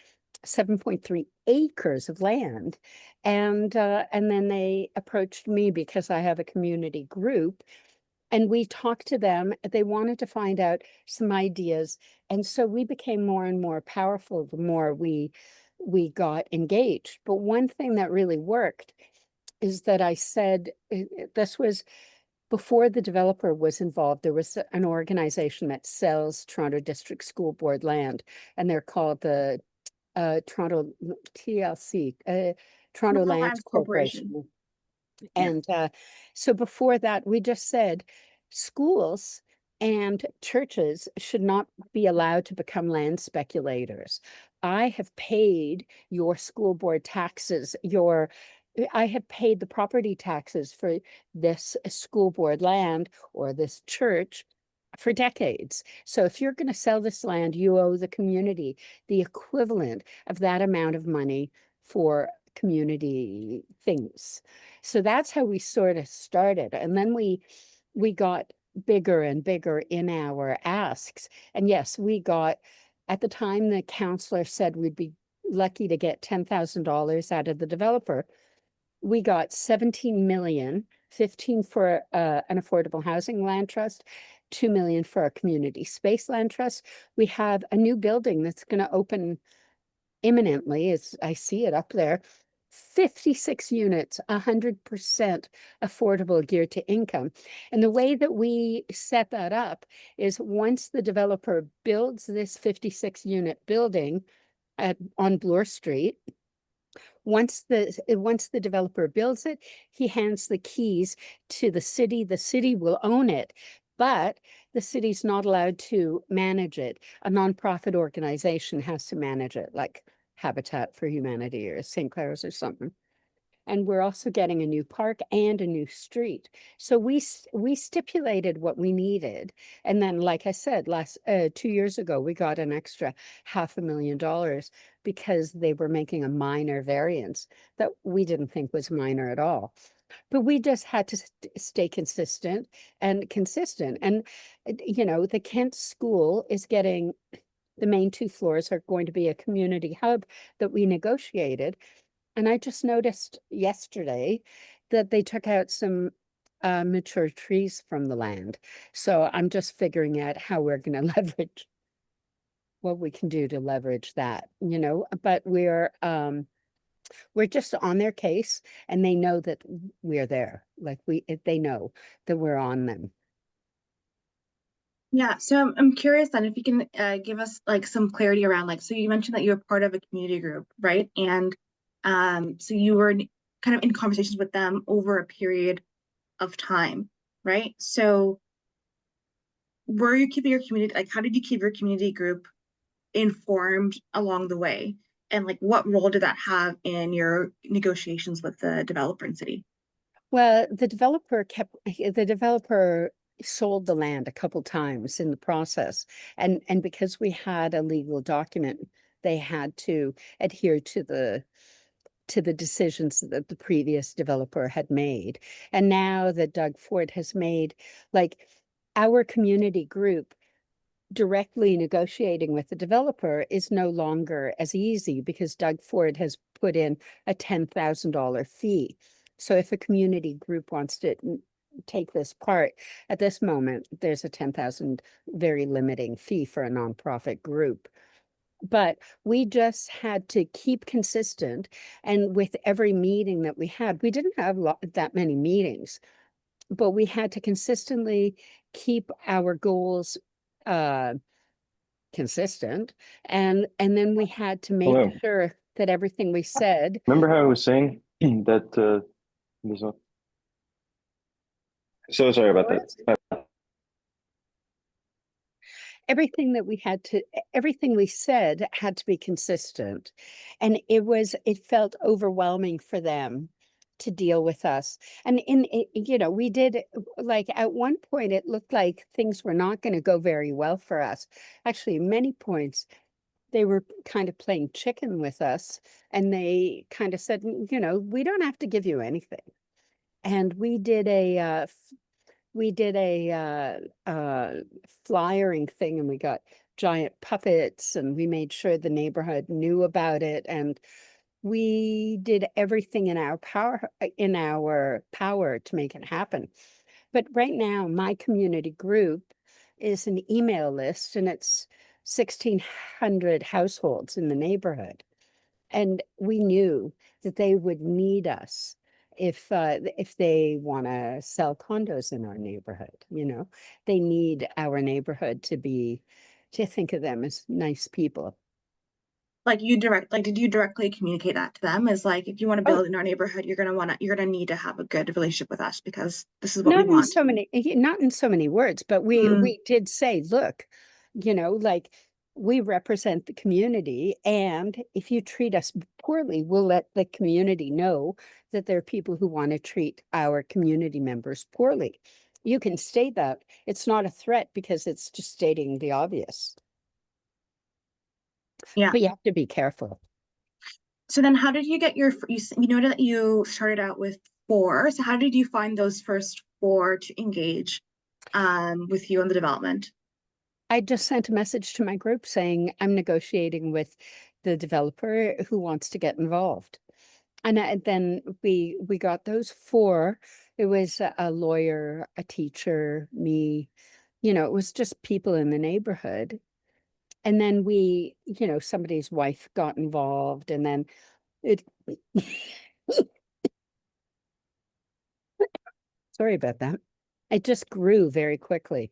7.3 acres of land. And then they approached me because I have a community group, and we talked to them. They wanted to find out some ideas. And so we became more and more powerful the more we got engaged. But one thing that really worked is that I said, this was before the developer was involved. There was an organization that sells Toronto District School Board land, and they're called the Toronto TLC, Toronto Lands Corporation. And so before that, we just said schools and churches should not be allowed to become land speculators. I have paid your school board taxes, I have paid the property taxes for this school board land or this church for decades. So if you're going to sell this land, you owe the community the equivalent of that amount of money for community things. So that's how we sort of started. And then we got bigger and bigger in our asks. And yes, we got, at the time, the councillor said we'd be lucky to get $10,000 out of the developer. We got 17 million, 15 for an affordable housing land trust, 2 million for a community space land trust. We have a new building that's going to open imminently, as I see it up there, 56 units, 100% affordable, geared to income. And the way that we set that up is once the developer builds this 56 unit building on Bloor Street, once the developer builds it, he hands the keys to the city. The city will own it, but the city's not allowed to manage it. A nonprofit organization has to manage it, like Habitat for Humanity or St. Clair's or something. And we're also getting a new park and a new street. So we stipulated what we needed. And then, like I said, 2 years ago, we got an extra $500,000 because they were making a minor variance that we didn't think was minor at all. But we just had to stay consistent. And, the Kent School is getting, the main 2 floors are going to be a community hub that we negotiated. And I just noticed yesterday that they took out some mature trees from the land. So I'm just figuring out how we're going to leverage what we can do to leverage that, but we're just on their case, and they know that we're there. Like they know that we're on them. Yeah, so I'm curious then if you can give us like some clarity around, like, so you mentioned that you're part of a community group, right? And so you were kind of in conversations with them over a period of time, right? So were you keeping your community, like, how did you keep your community group informed along the way? And like, what role did that have in your negotiations with the developer and city? Well, the developer sold the land a couple times in the process. And because we had a legal document, they had to adhere to the decisions that the previous developer had made. And now that Doug Ford has made, like, our community group directly negotiating with the developer is no longer as easy because Doug Ford has put in a $10,000 fee. So if a community group wants to take this part, at this moment, there's a $10,000 very limiting fee for a nonprofit group. But we just had to keep consistent. And with every meeting that we had, we didn't have that many meetings, but we had to consistently keep our goals consistent. And then we had to make Hello. sure that everything we said. Remember how I was saying that there's not. So sorry about that. Everything we said had to be consistent. And it felt overwhelming for them to deal with us. And we did, like, at one point, it looked like things were not going to go very well for us. Actually, many points, they were kind of playing chicken with us, and they kind of said, you know, we don't have to give you anything. And we did a flyering thing, and we got giant puppets, and we made sure the neighborhood knew about it, and we did everything in our power to make it happen. But right now, my community group is an email list, and it's 1,600 households in the neighborhood. And we knew that they would need us if they want to sell condos in our neighborhood. You know, they need our neighborhood to think of them as nice people. Like did you directly communicate that to them? Is like, if you want to build in our neighborhood, you're gonna need to have a good relationship with us because this is what we Not in want. not in so many words, but we did say, look, you know, like, we represent the community, and if you treat us poorly, we'll let the community know that there are people who want to treat our community members poorly. You can state that. It's not a threat because it's just stating the obvious. Yeah. But you have to be careful. So then how did you get you noted that you started out with 4. So how did you find those first 4 to engage with you on the development? I just sent a message to my group saying I'm negotiating with the developer who wants to get involved. And then we got those 4. It was a lawyer, a teacher, me, you know, it was just people in the neighborhood. And then somebody's wife got involved, and then it, sorry about that. It just grew very quickly.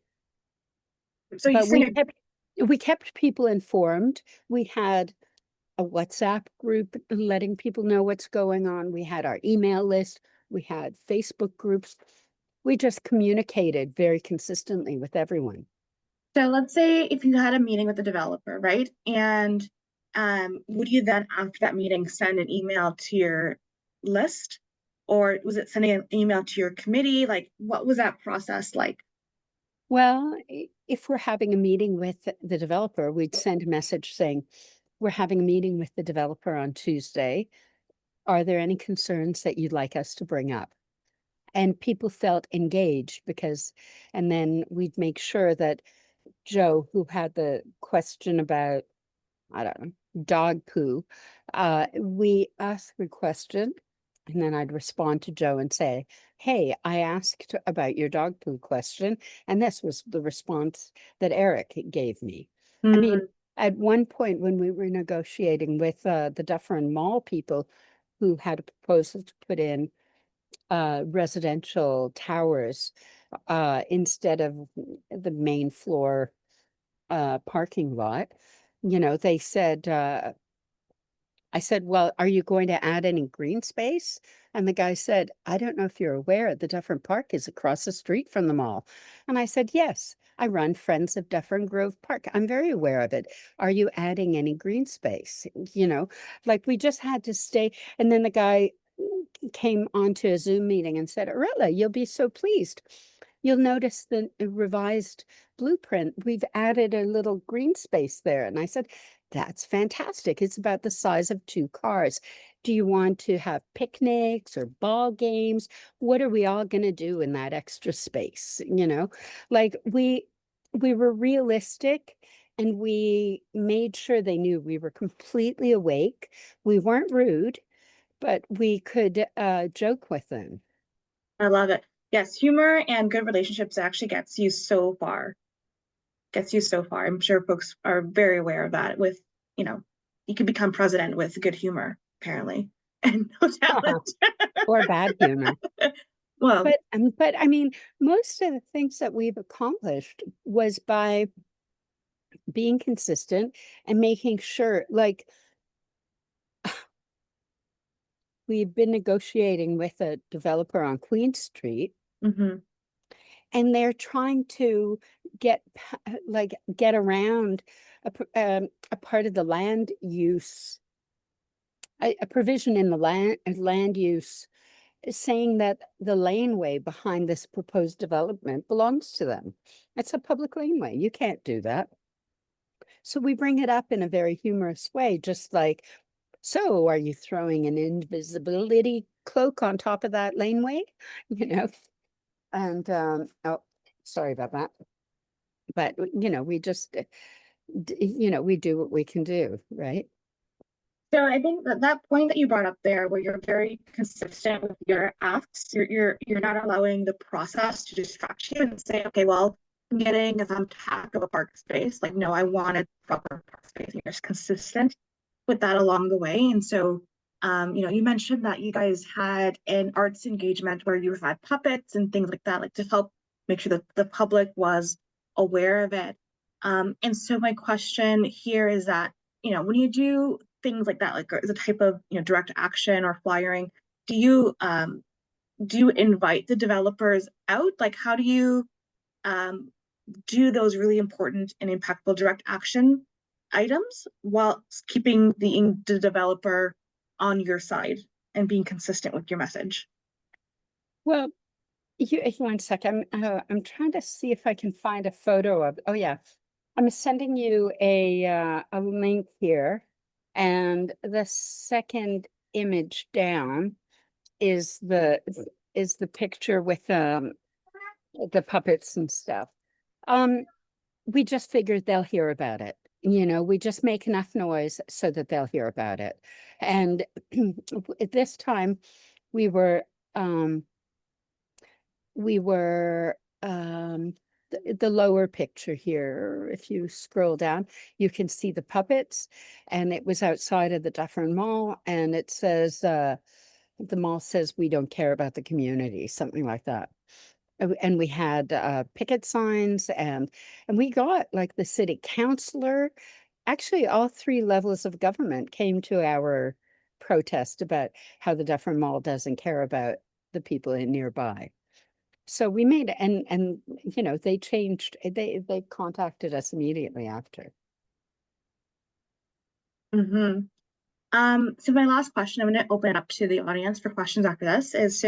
So But we kept people informed. We had a WhatsApp group letting people know what's going on. We had our email list. We had Facebook groups. We just communicated very consistently with everyone. So let's say if you had a meeting with the developer, right? And would you then, after that meeting, send an email to your list? Or was it sending an email to your committee? Like, what was that process like? Well, if we're having a meeting with the developer, we'd send a message saying, we're having a meeting with the developer on Tuesday. Are there any concerns that you'd like us to bring up? And people felt engaged and then we'd make sure that Joe, who had the question about, I don't know, dog poo, we asked the question, and then I'd respond to Joe and say, hey, I asked about your dog poo question, and this was the response that Eric gave me. I mean, at one point when we were negotiating with the Dufferin Mall people who had a proposal to put in residential towers instead of the main floor parking lot, you know, they said, I said, well, are you going to add any green space? And the guy said, I don't know if you're aware, the Dufferin Park is across the street from the mall. And I said, yes, I run Friends of Dufferin Grove Park. I'm very aware of it. Are you adding any green space? You know, like, we just had to stay. And then the guy came onto a Zoom meeting and said, Erella, you'll be so pleased. You'll notice the revised blueprint. We've added a little green space there. And I said, that's fantastic. It's about the size of 2 cars. Do you want to have picnics or ball games? What are we all going to do in that extra space? You know, like, we were realistic, and we made sure they knew we were completely awake. We weren't rude, but we could joke with them. I love it. Yes, humor and good relationships actually gets you so far. I'm sure folks are very aware of that. With, you know, you can become president with good humor, apparently, and no talent. Or bad humor. Well, but I mean, most of the things that we've accomplished was by being consistent and making sure, like, we've been negotiating with a developer on Queen Street, and they're trying to get around a part of the land use, a provision in the land use, saying that the laneway behind this proposed development belongs to them. It's a public laneway. You can't do that. So we bring it up in a very humorous way, just like, so are you throwing an invisibility cloak on top of that laneway? You know, and oh, sorry about that. But you know, we just, you know, we do what we can do, right? So I think that that point that you brought up there, where you're very consistent with your asks, you're not allowing the process to distract you and say, okay, well, I'm getting if I'm tagged of a park space, like no, I wanted proper park space. And you're just consistent with that along the way. And so, you know, you mentioned that you guys had an arts engagement where you had puppets and things like that, like to help make sure that the public was aware of it. And so my question here is that, you know, when you do things like that, like as a type of, you know, direct action or flyering, do you invite the developers out? Like, how do you do those really important and impactful direct action items while keeping the developer on your side and being consistent with your message? Well, you 1 second. I'm trying to see if I can find a photo of. Oh yeah, I'm sending you a link here, and the second image down is the picture with the puppets and stuff. We just figured they'll hear about it. You know, we just make enough noise so that they'll hear about it. And at this time, we were the lower picture here, if you scroll down, you can see the puppets, and it was outside of the Dufferin Mall, and it says, the mall says, we don't care about the community, something like that. And we had picket signs, and we got like the city councillor, actually all 3 levels of government came to our protest about how the Dufferin Mall doesn't care about the people in nearby. So we made, and you know, they changed, they contacted us immediately after. Mm-hmm. So my last question, I'm going to open it up to the audience for questions after this, is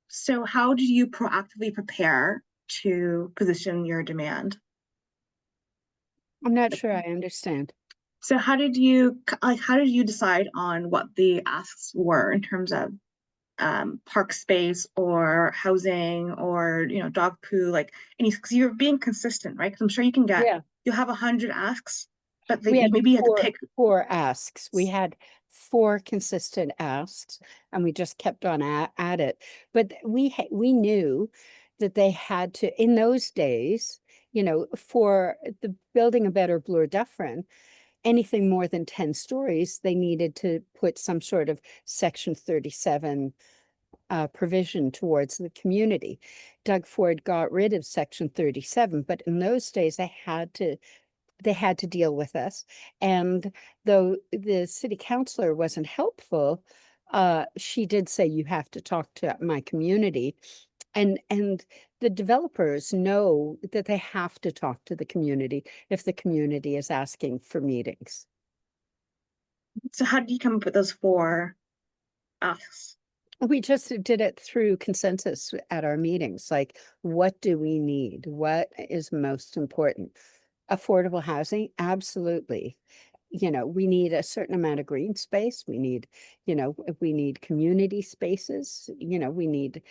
so how do you proactively prepare to position your demand? I'm not sure I understand. So how did you decide on what the asks were in terms of park space or housing or, you know, dog poo, like any, because you're being consistent, right? Because I'm sure you can get, Yeah, you have 100 asks, but we had maybe you had to pick. 4 asks. We had 4 consistent asks, and we just kept on at it. But we knew that they had to, in those days, you know, for the building a better Bloor Dufferin, anything more than 10 stories, they needed to put some sort of Section 37 provision towards the community. Doug Ford got rid of Section 37, but in those days they had to deal with us. And though the city councillor wasn't helpful, she did say, you have to talk to my community. And the developers know that they have to talk to the community if the community is asking for meetings. So how did you come up with those 4 asks? We just did it through consensus at our meetings. Like, what do we need? What is most important? Affordable housing? Absolutely. You know, we need a certain amount of green space. We need, you know, we need community spaces. You know, we need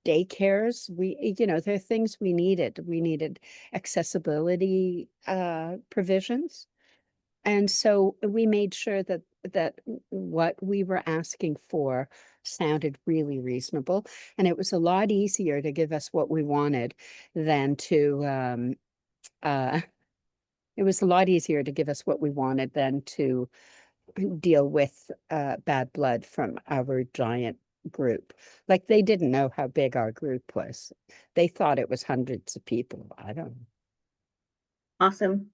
daycares. You know, there are things we needed. We needed accessibility provisions. And so we made sure that what we were asking for sounded really reasonable. And it was a lot easier to give us what we wanted than to it was a lot easier to give us what we wanted than to deal with bad blood from our giant group. Like, they didn't know how big our group was. They thought it was hundreds of people. I don't know. Awesome.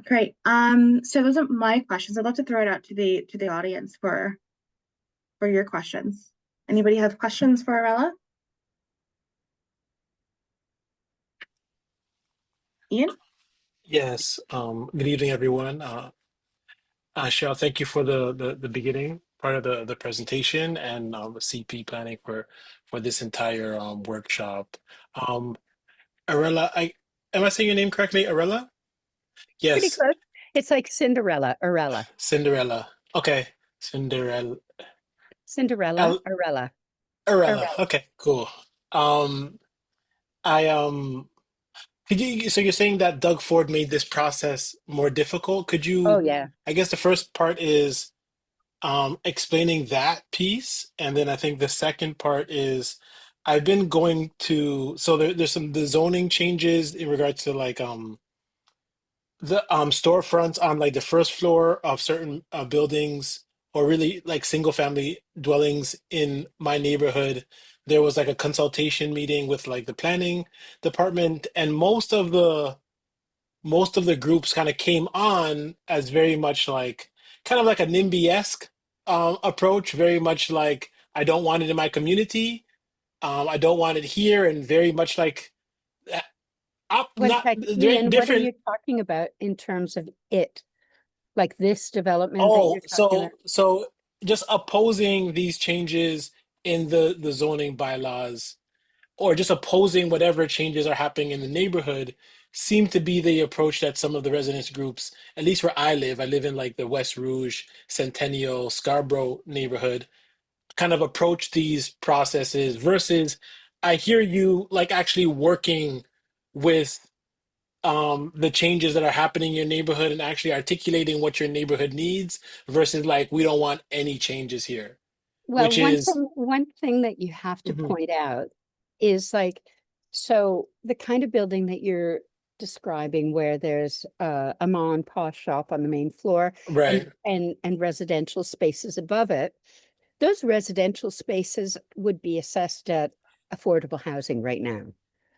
Great. So those are my questions. I'd love to throw it out to the audience for your questions. Anybody have questions for Erella? Ian? Yes. Good evening, everyone. Cheryl, thank you for the beginning part of the presentation, and CP planning for this entire workshop. Arella, am I saying your name correctly? Erella? Pretty Yes, close. It's like Cinderella, Erella. Cinderella. Okay, Cinderella. Cinderella, Erella. Erella. Erella. Okay, cool. Um, I could you so you're saying that Doug Ford made this process more difficult? Could Oh, you, yeah. I guess the first part is explaining that piece, and then I think the second part is I've been going to there's some the zoning changes in regards to like the storefronts on like the first floor of certain buildings or really like single family dwellings in my neighborhood. There was like a consultation meeting with like the planning department, and most of the groups kind of came on as very much like kind of like a NIMBY-esque approach, very much like I don't want it in my community. I don't want it here, and very much like up One not sec, Ian, what are different. you talking about in terms of it? Like this development that Oh, you're talking about? so just opposing these changes in the zoning bylaws, or just opposing whatever changes are happening in the neighborhood, seem to be the approach that some of the residents groups, at least where I live in like the West Rouge, Centennial, Scarborough neighborhood, kind of approach these processes versus I hear you like actually working with the changes that are happening in your neighborhood and actually articulating what your neighborhood needs versus like we don't want any changes here, Well, which is one thing that you have to Mhm. point out is like, so the kind of building that you're describing where there's a mom and pop shop on the main floor Right. and residential spaces above it, those residential spaces would be assessed at affordable housing right now.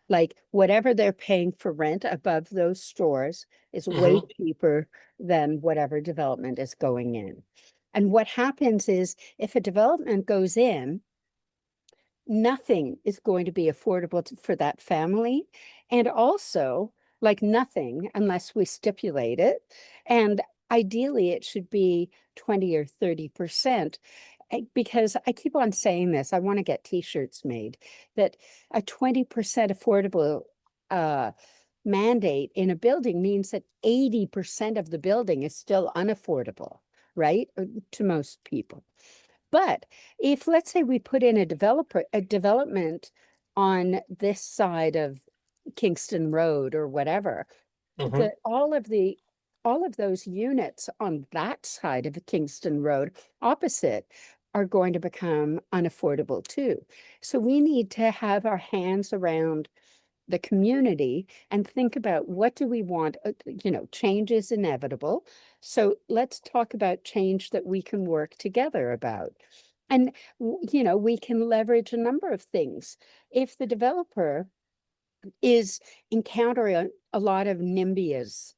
Like whatever they're paying for rent above those stores is way Hmm. cheaper than whatever development is going in. And what happens is if a development goes in, nothing is going to be affordable for that family. And also, like nothing unless we stipulate it. And ideally, it should be 20 or 30%. Because I keep on saying this, I want to get t-shirts made that a 20% affordable mandate in a building means that 80% of the building is still unaffordable, right? To most people. But if let's say we put in a development on this side of Kingston Road or whatever, Hmm. all of those units on that side of Kingston Road opposite are going to become unaffordable too. So we need to have our hands around the community and think about what do we want, change is inevitable. So let's talk about change that we can work together about. And, we can leverage a number of things. If the developer is encountering a lot of NIMBYism,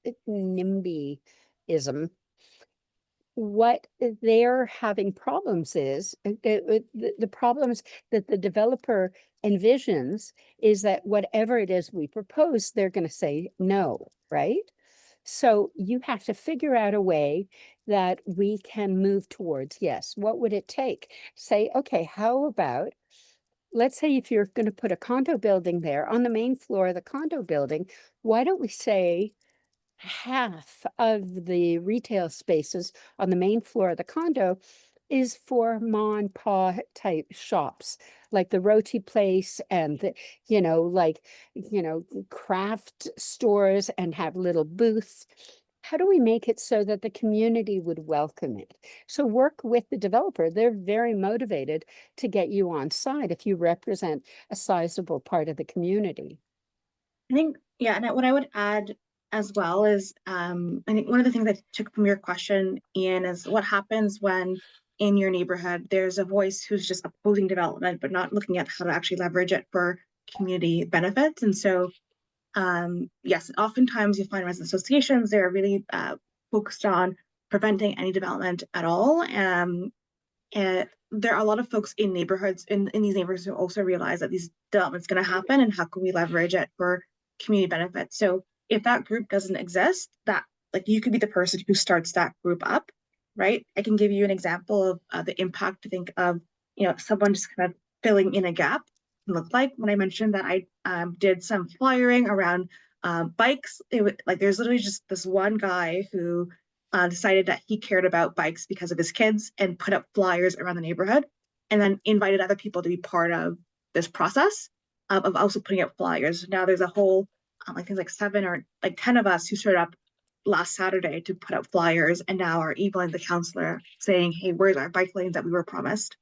what they're having problems is the problems that the developer envisions is that whatever it is we propose, they're going to say no, right? So you have to figure out a way that we can move towards yes. What would it take? Say, okay, how about, let's say if you're going to put a condo building there on the main floor of the condo building, why don't we say half of the retail spaces on the main floor of the condo is for mom and pop type shops, like the roti place and the, craft stores and have little booths. How do we make it so that the community would welcome it? So work with the developer. They're very motivated to get you on side if you represent a sizable part of the community. I think, yeah, and what I would add as well is, I think one of the things I took from your question, Ian, is what happens when in your neighborhood there's a voice who's just opposing development, but not looking at how to actually leverage it for community benefits. And so, yes, oftentimes you find resident associations, they're really focused on preventing any development at all. And there are a lot of folks in neighborhoods, in these neighborhoods who also realize that these developments going to happen and how can we leverage it for community benefits. So if that group doesn't exist, that like you could be the person who starts that group up, right? I can give you an example of the impact to think of, someone just kind of filling in a gap can look like. When I mentioned that I did some flyering around Bikes, there's literally just this one guy who decided that he cared about bikes because of his kids and put up flyers around the neighborhood and then invited other people to be part of this process of also putting up flyers. Now there's a whole, I think like 7 or like 10 of us who showed up last Saturday to put up flyers and now are emailing the councillor saying, hey, where's our bike lanes that we were promised,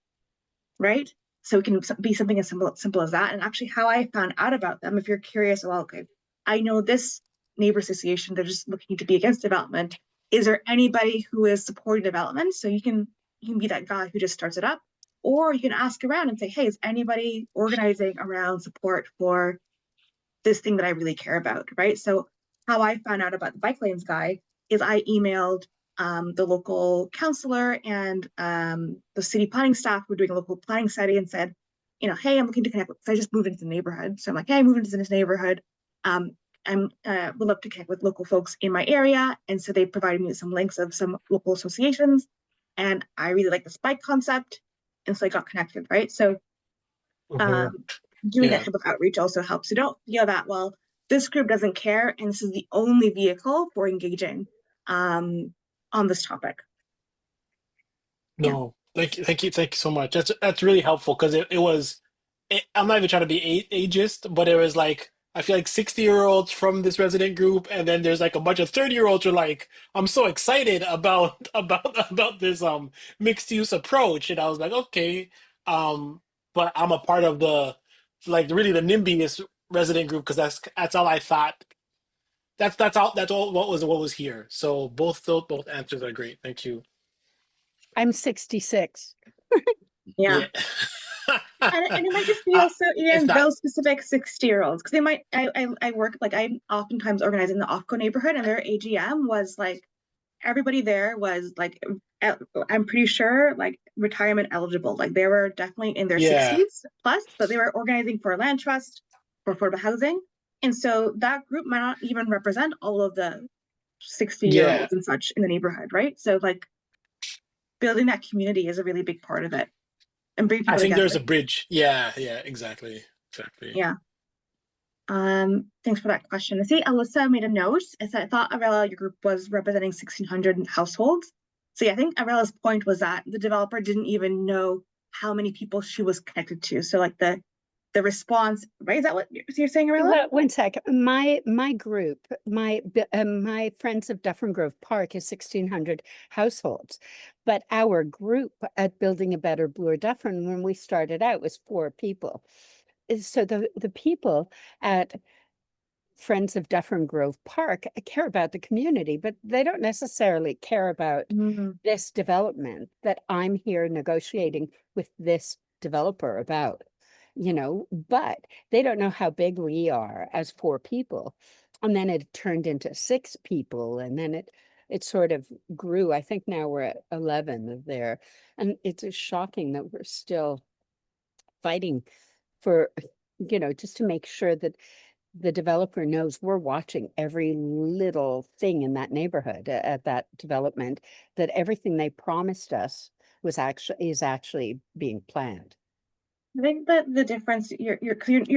right? So it can be something as simple as that. And actually how I found out about them, if you're curious, well, okay, I know this neighbor association, they're just looking to be against development. Is there anybody who is supporting development? So you can be that guy who just starts it up, or you can ask around and say, hey, is anybody organizing around support for this thing that I really care about, right? So how I found out about the bike lanes guy is I emailed the local councillor and the city planning staff who were doing a local planning study and said, you know, hey, I'm looking to connect with, I just moved into the neighborhood. So I'm like, hey, I moved into this neighborhood. I would love to connect with local folks in my area. And so they provided me with some links of some local associations. And I really like this bike concept. And so I got connected, right? So doing that type of outreach also helps. So don't feel that, well, this group doesn't care and this is the only vehicle for engaging on this topic. No, thank you so much. That's really helpful because I'm not even trying to be ageist, but it was like I feel like 60-year-olds from this resident group, and then there's like a bunch of 30-year-olds who are like, I'm so excited about this mixed use approach, and I was like, okay, but I'm a part of the really the NIMBYist resident group because that's all I thought. That's all what was here. So both answers are great. Thank you. I'm 66. Yeah. And it might just be also those specific 60-year-olds because they might I work like I'm oftentimes organizing the OFCO neighborhood and their AGM was like everybody there was like I'm pretty sure like retirement eligible, like they were definitely in their 60s plus, but they were organizing for a land trust for affordable housing, and so that group might not even represent all of the 60-year-olds and such in the neighborhood, right? So like building that community is a really big part of it. And bring people I think together. there's a bridge. Yeah, exactly. Yeah. Thanks for that question. I see Alyssa made a note. I thought Erella, your group was representing 1,600 households. So yeah, I think Arella's point was that the developer didn't even know how many people she was connected to. So like the response, right? Is that what you're saying, Erella? Well, one sec. My group, my Friends of Dufferin Grove Park is 1,600 households, but our group at Building a Better Bloor Dufferin, when we started out, was 4 people. So the people at Friends of Dufferin Grove Park care about the community, but they don't necessarily care about this development that I'm here negotiating with this developer about. You know, but they don't know how big we are as 4 people. And then it turned into 6 people, and then it sort of grew. I think now we're at 11 there. And it's shocking that we're still fighting for, you know, just to make sure that the developer knows we're watching every little thing in that neighborhood at that development, that everything they promised us is actually being planned. I think that the difference you're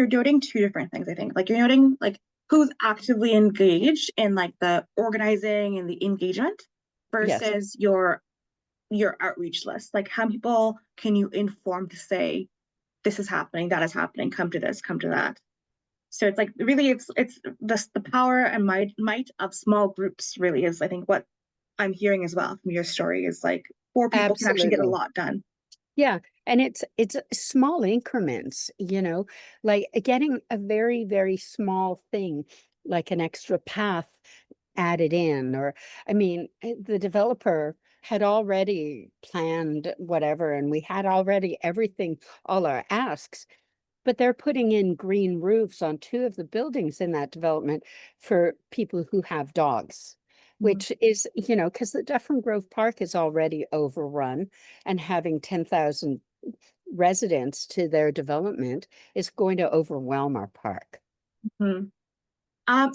noting 2 different things. I think like you're noting like who's actively engaged in like the organizing and the engagement versus your outreach list. Like how many people can you inform to say this is happening, that is happening, come to this, come to that. So it's like really it's the power and might of small groups really is I think what I'm hearing as well from your story is like 4 people can actually get a lot done. Yeah, and it's small increments, you know, like getting a very, very small thing, like an extra path added in, or, I mean, the developer had already planned whatever, and we had already everything, all our asks, but they're putting in green roofs on 2 of the buildings in that development for people who have dogs. Which is, you know, because the Dufferin Grove Park is already overrun, and having 10,000 residents to their development is going to overwhelm our park. So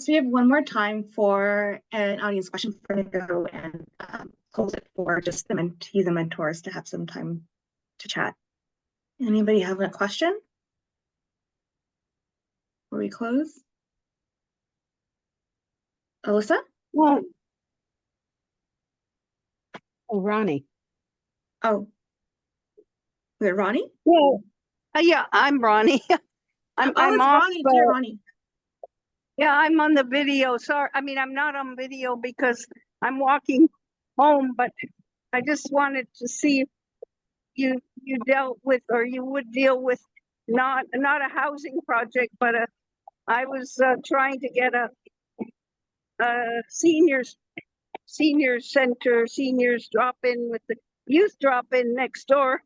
we have one more time for an audience question for me to go and close it for just the mentees and mentors to have some time to chat. Anybody have a question before we close? Alyssa? Well, Oh, Ronnie. Oh. Is it Ronnie? well, yeah, I'm Ronnie. I'm It's off. Ronnie. Dear Ronnie. Yeah, I'm on the video. Sorry, I mean, I'm not on video because I'm walking home, but I just wanted to see if you dealt with, or you would deal with, not a housing project, but I was trying to get a seniors center, seniors drop in with the youth drop in next door,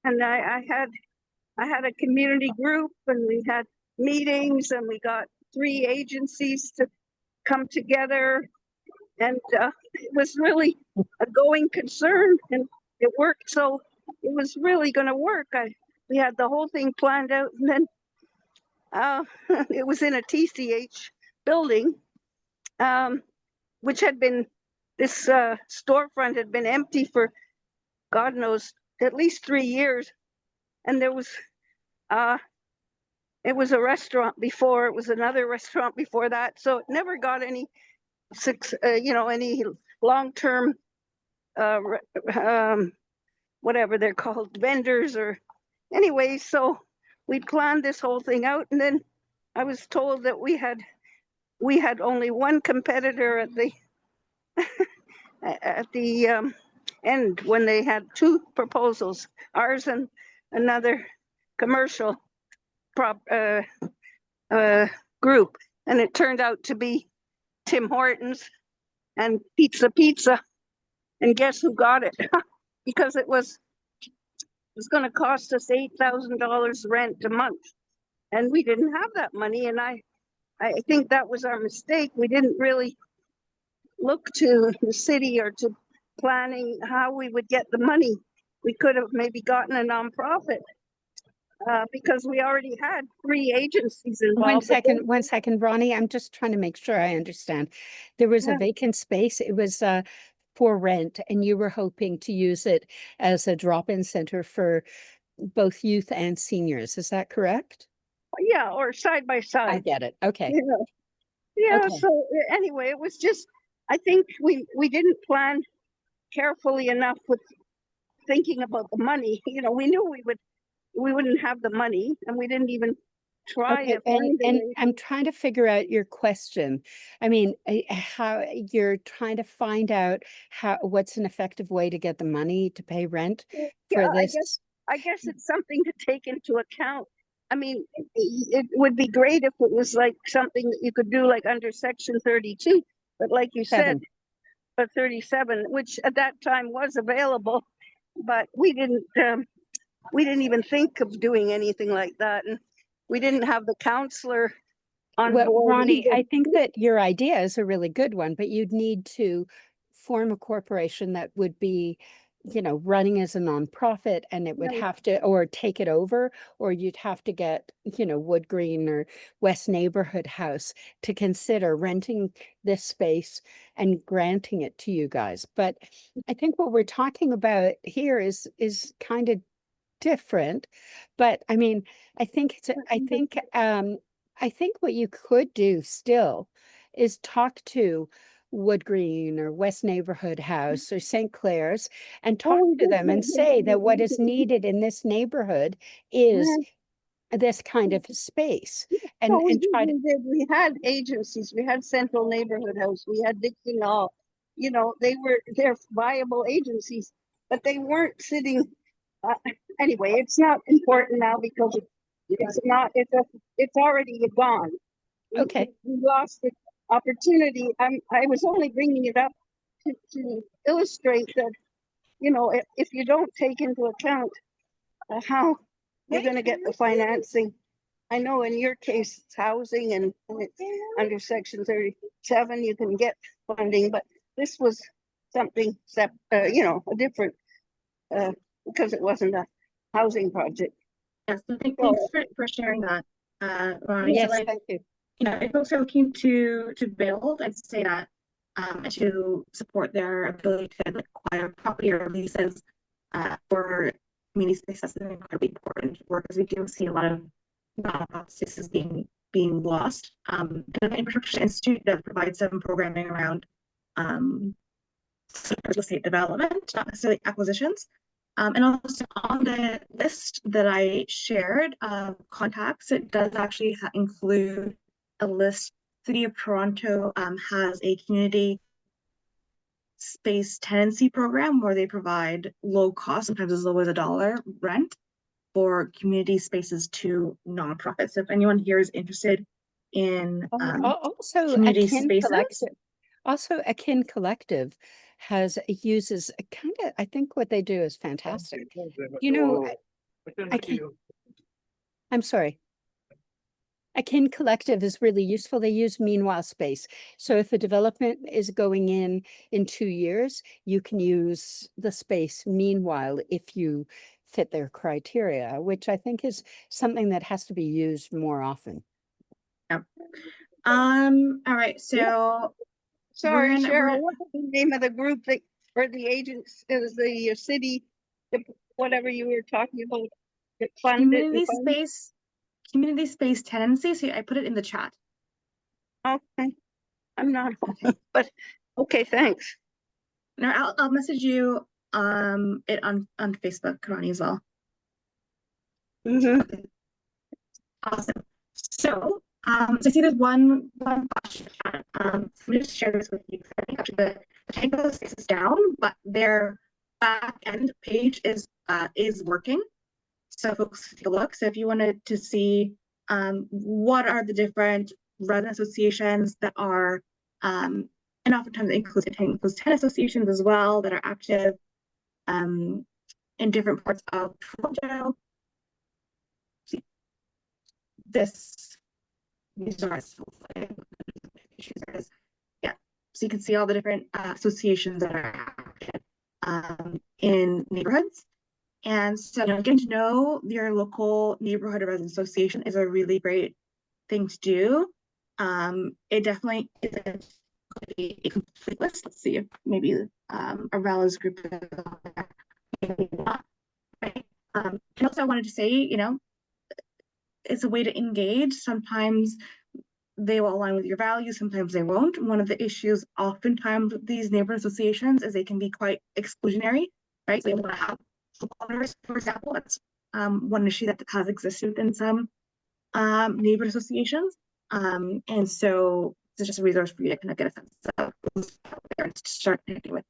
and I had a community group, and we had meetings, and we got 3 agencies to come together, and it was really a going concern, and it worked. So it was really going to work. We had the whole thing planned out, and then it was in a TCH building, which had been, this storefront had been empty for God knows at least 3 years, and there was it was a restaurant before, it was another restaurant before that, so it never got any any long-term whatever they're called, vendors, or anyway. So we planned this whole thing out, and then I was told that we had only one competitor at the at the end, when they had 2 proposals, ours and another commercial group, and it turned out to be Tim Hortons and Pizza, and guess who got it? Because it was going to cost us $8,000 rent a month, and we didn't have that money, and I think that was our mistake. We didn't really look to the city or to planning how we would get the money. We could have maybe gotten a nonprofit, because we already had 3 agencies involved. One second, Ronnie. I'm just trying to make sure I understand. There was a vacant space. It was for rent, and you were hoping to use it as a drop-in center for both youth and seniors. Is that correct? Yeah, or side by side. I get it. Okay. Yeah. Okay. So anyway, it was just, I think we didn't plan carefully enough with thinking about the money. We knew we wouldn't have the money, and we didn't even try. Okay, and I'm trying to figure out your question. I mean, how you're trying to find out what's an effective way to get the money to pay rent for this. I guess it's something to take into account. I mean, it would be great if it was like something that you could do like under Section 32, but like you said, 37, which at that time was available, but we didn't even think of doing anything like that, and we didn't have the counselor on board. Ronnie, I think that your idea is a really good one, but you'd need to form a corporation that would be, running as a nonprofit, and it would have to, or take it over, or you'd have to get, Wood Green or West Neighborhood House to consider renting this space and granting it to you guys. But I think what we're talking about here is kind of different, but I mean, I think what you could do still is talk to Wood Green or West Neighborhood House or St. Clair's and talk to them and say that what is needed in this neighborhood is this kind of space, and try to. We had agencies, we had Central Neighborhood House, we had Dixon Hall, they're viable agencies, but they weren't sitting. Anyway, it's not important now because it's already gone. Okay. We lost the opportunity. I was only bringing it up to illustrate that, if you don't take into account how you're going to get the financing. I know in your case it's housing, and it's under Section 37 you can get funding, but this was something a different, because it wasn't a housing project. Yes, so thanks for sharing that, Ronnie. Yes, so thank you. If folks are looking to build, I'd say that to support their ability to acquire property or leases for community space, that's incredibly important work, because we do see a lot of nonprofit spaces being being lost. The Infrastructure Institute does provide some programming around real estate development, not necessarily acquisitions. And also on the list that I shared of contacts, it does actually include a list. City of Toronto has a community space tenancy program where they provide low cost, sometimes as low as $1 rent for community spaces to nonprofits. So if anyone here is interested in also community Akin spaces. Collective. Also, Akin Collective uses kind of, I think what they do is fantastic. You know, I'm sorry. Akin Collective is really useful. They use meanwhile space. So if a development is going in 2 years, you can use the space meanwhile if you fit their criteria, which I think is something that has to be used more often. Yep. All right, so Sorry, Cheryl, what was the name of the group that, or the agents, is the city, whatever you were talking about? that funded community space tenancy. So I put it in the chat. Okay, I'm not, Okay. but okay, thanks. No, I'll message you it on Facebook, Ronnie, as well. Mm-hmm. Awesome. So so I see there's one question. I'm just share this with you. I think actually the Tango space is down, but their back end page is working. So folks take a look. So if you wanted to see what are the different resident associations that are and oftentimes it includes tenant associations as well that are active in different parts of Toronto. See, these are yeah. So you can see all the different associations that are active in neighborhoods. And so getting to know your local neighborhood or resident association is a really great thing to do. It definitely isn't going to be a complete list. Let's see if maybe Erella's group is on there. Maybe not. Right. And also I wanted to say, it's a way to engage. Sometimes they will align with your values, sometimes they won't. One of the issues oftentimes with these neighborhood associations is they can be quite exclusionary, right? So they want to have owners, for example. That's one issue that has existed within some neighborhood associations. And so it's just a resource for you to kind of get a sense of who's out there and start connecting with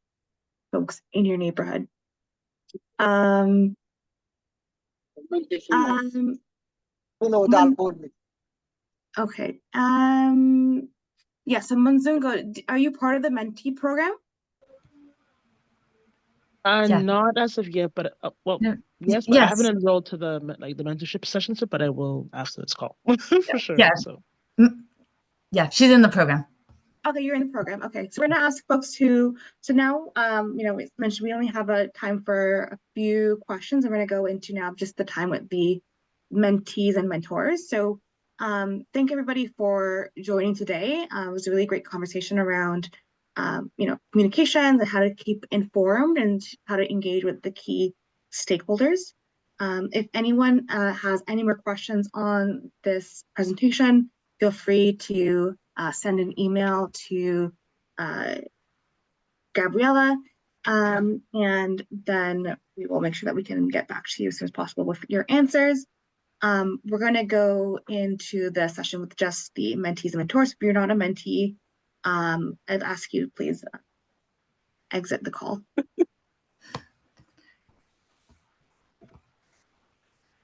folks in your neighborhood. Okay. Yeah, so Munzungo, are you part of the mentee program? Yeah. Not as of yet, but well, No. yes, but I haven't Yes. enrolled to the mentorship sessions, but I will after this call for sure. Yeah. So Yeah, she's in the program. Okay, you're in the program. Okay, so we're gonna ask folks who. So now, we mentioned we only have a time for a few questions, and we're gonna go into now just the time with the mentees and mentors. So, thank everybody for joining today. It was a really great conversation around, communications and how to keep informed and how to engage with the key stakeholders. If anyone has any more questions on this presentation, feel free to send an email to Gabriella, and then we will make sure that we can get back to you as soon as possible with your answers. We're going to go into the session with just the mentees and mentors. If you're not a mentee, I'd ask you please exit the call.